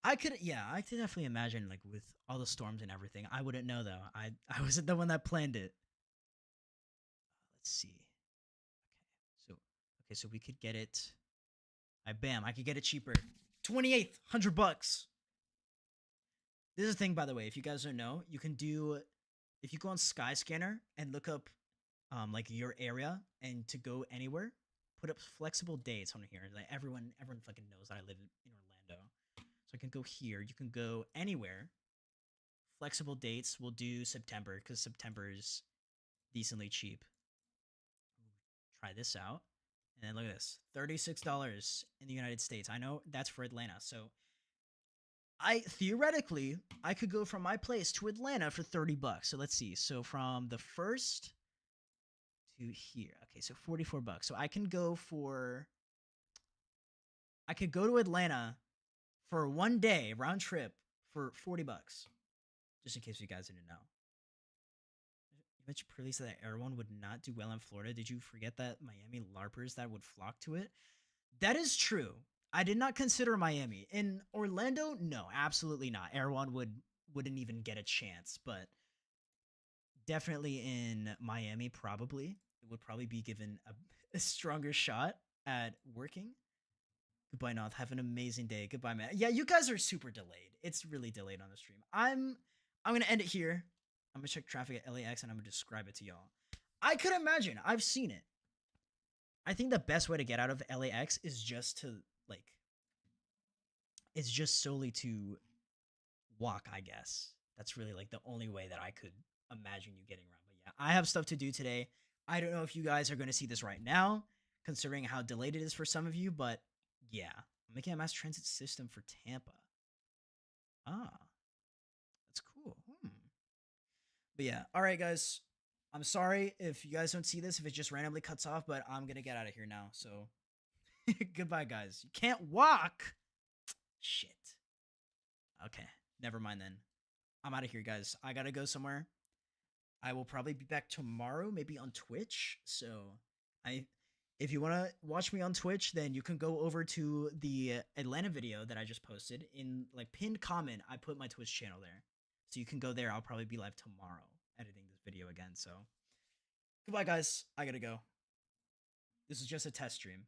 I could definitely imagine, like, with all the storms and everything. I wouldn't know though. I wasn't the one that planned it. Let's see. So we could get it. I could get it cheaper. 28th, $100. This is a thing, by the way. If you guys don't know, you can do, if you go on Skyscanner and look up like your area and to go anywhere, put up flexible dates on here. Like everyone fucking knows that I live in Orlando. So I can go here. You can go anywhere. Flexible dates. We'll do September because September is decently cheap. Try this out. And then look at this. $36 in the United States. I know that's for Atlanta. So theoretically, I could go from my place to Atlanta for $30. So let's see. So from the first to here. Okay, so $44. So I could go to Atlanta for one day round trip for $40. Just in case you guys didn't know. You mentioned previously that Air One would not do well in Florida. Did you forget that Miami LARPers that would flock to it? That is true. I did not consider Miami. In Orlando, no, absolutely not. Air One wouldn't even get a chance, but definitely in Miami, probably. It would probably be given a stronger shot at working. Goodbye, Noth. Have an amazing day. Goodbye, man. Yeah, you guys are super delayed. It's really delayed on the stream. I'm gonna end it here. I'm gonna check traffic at LAX and I'm gonna describe it to y'all. I could imagine. I've seen it. I think the best way to get out of LAX is just to it's just solely to walk, I guess. That's really like the only way that I could imagine you getting around. But yeah, I have stuff to do today. I don't know if you guys are going to see this right now, considering how delayed it is for some of you, but yeah, I'm making a mass transit system for Tampa. Ah, that's cool. But yeah, all right, guys. I'm sorry if you guys don't see this, if it just randomly cuts off, but I'm gonna get out of here now. So goodbye, guys. You can't walk. Shit. Okay, never mind then. I'm out of here, guys. I gotta go somewhere. I will probably be back tomorrow, maybe on Twitch. So if you want to watch me on Twitch, then you can go over to the Atlanta video that I just posted. In like pinned comment, I put my Twitch channel there. So you can go there. I'll probably be live tomorrow editing this video again. So goodbye, guys. I gotta go. This is just a test stream.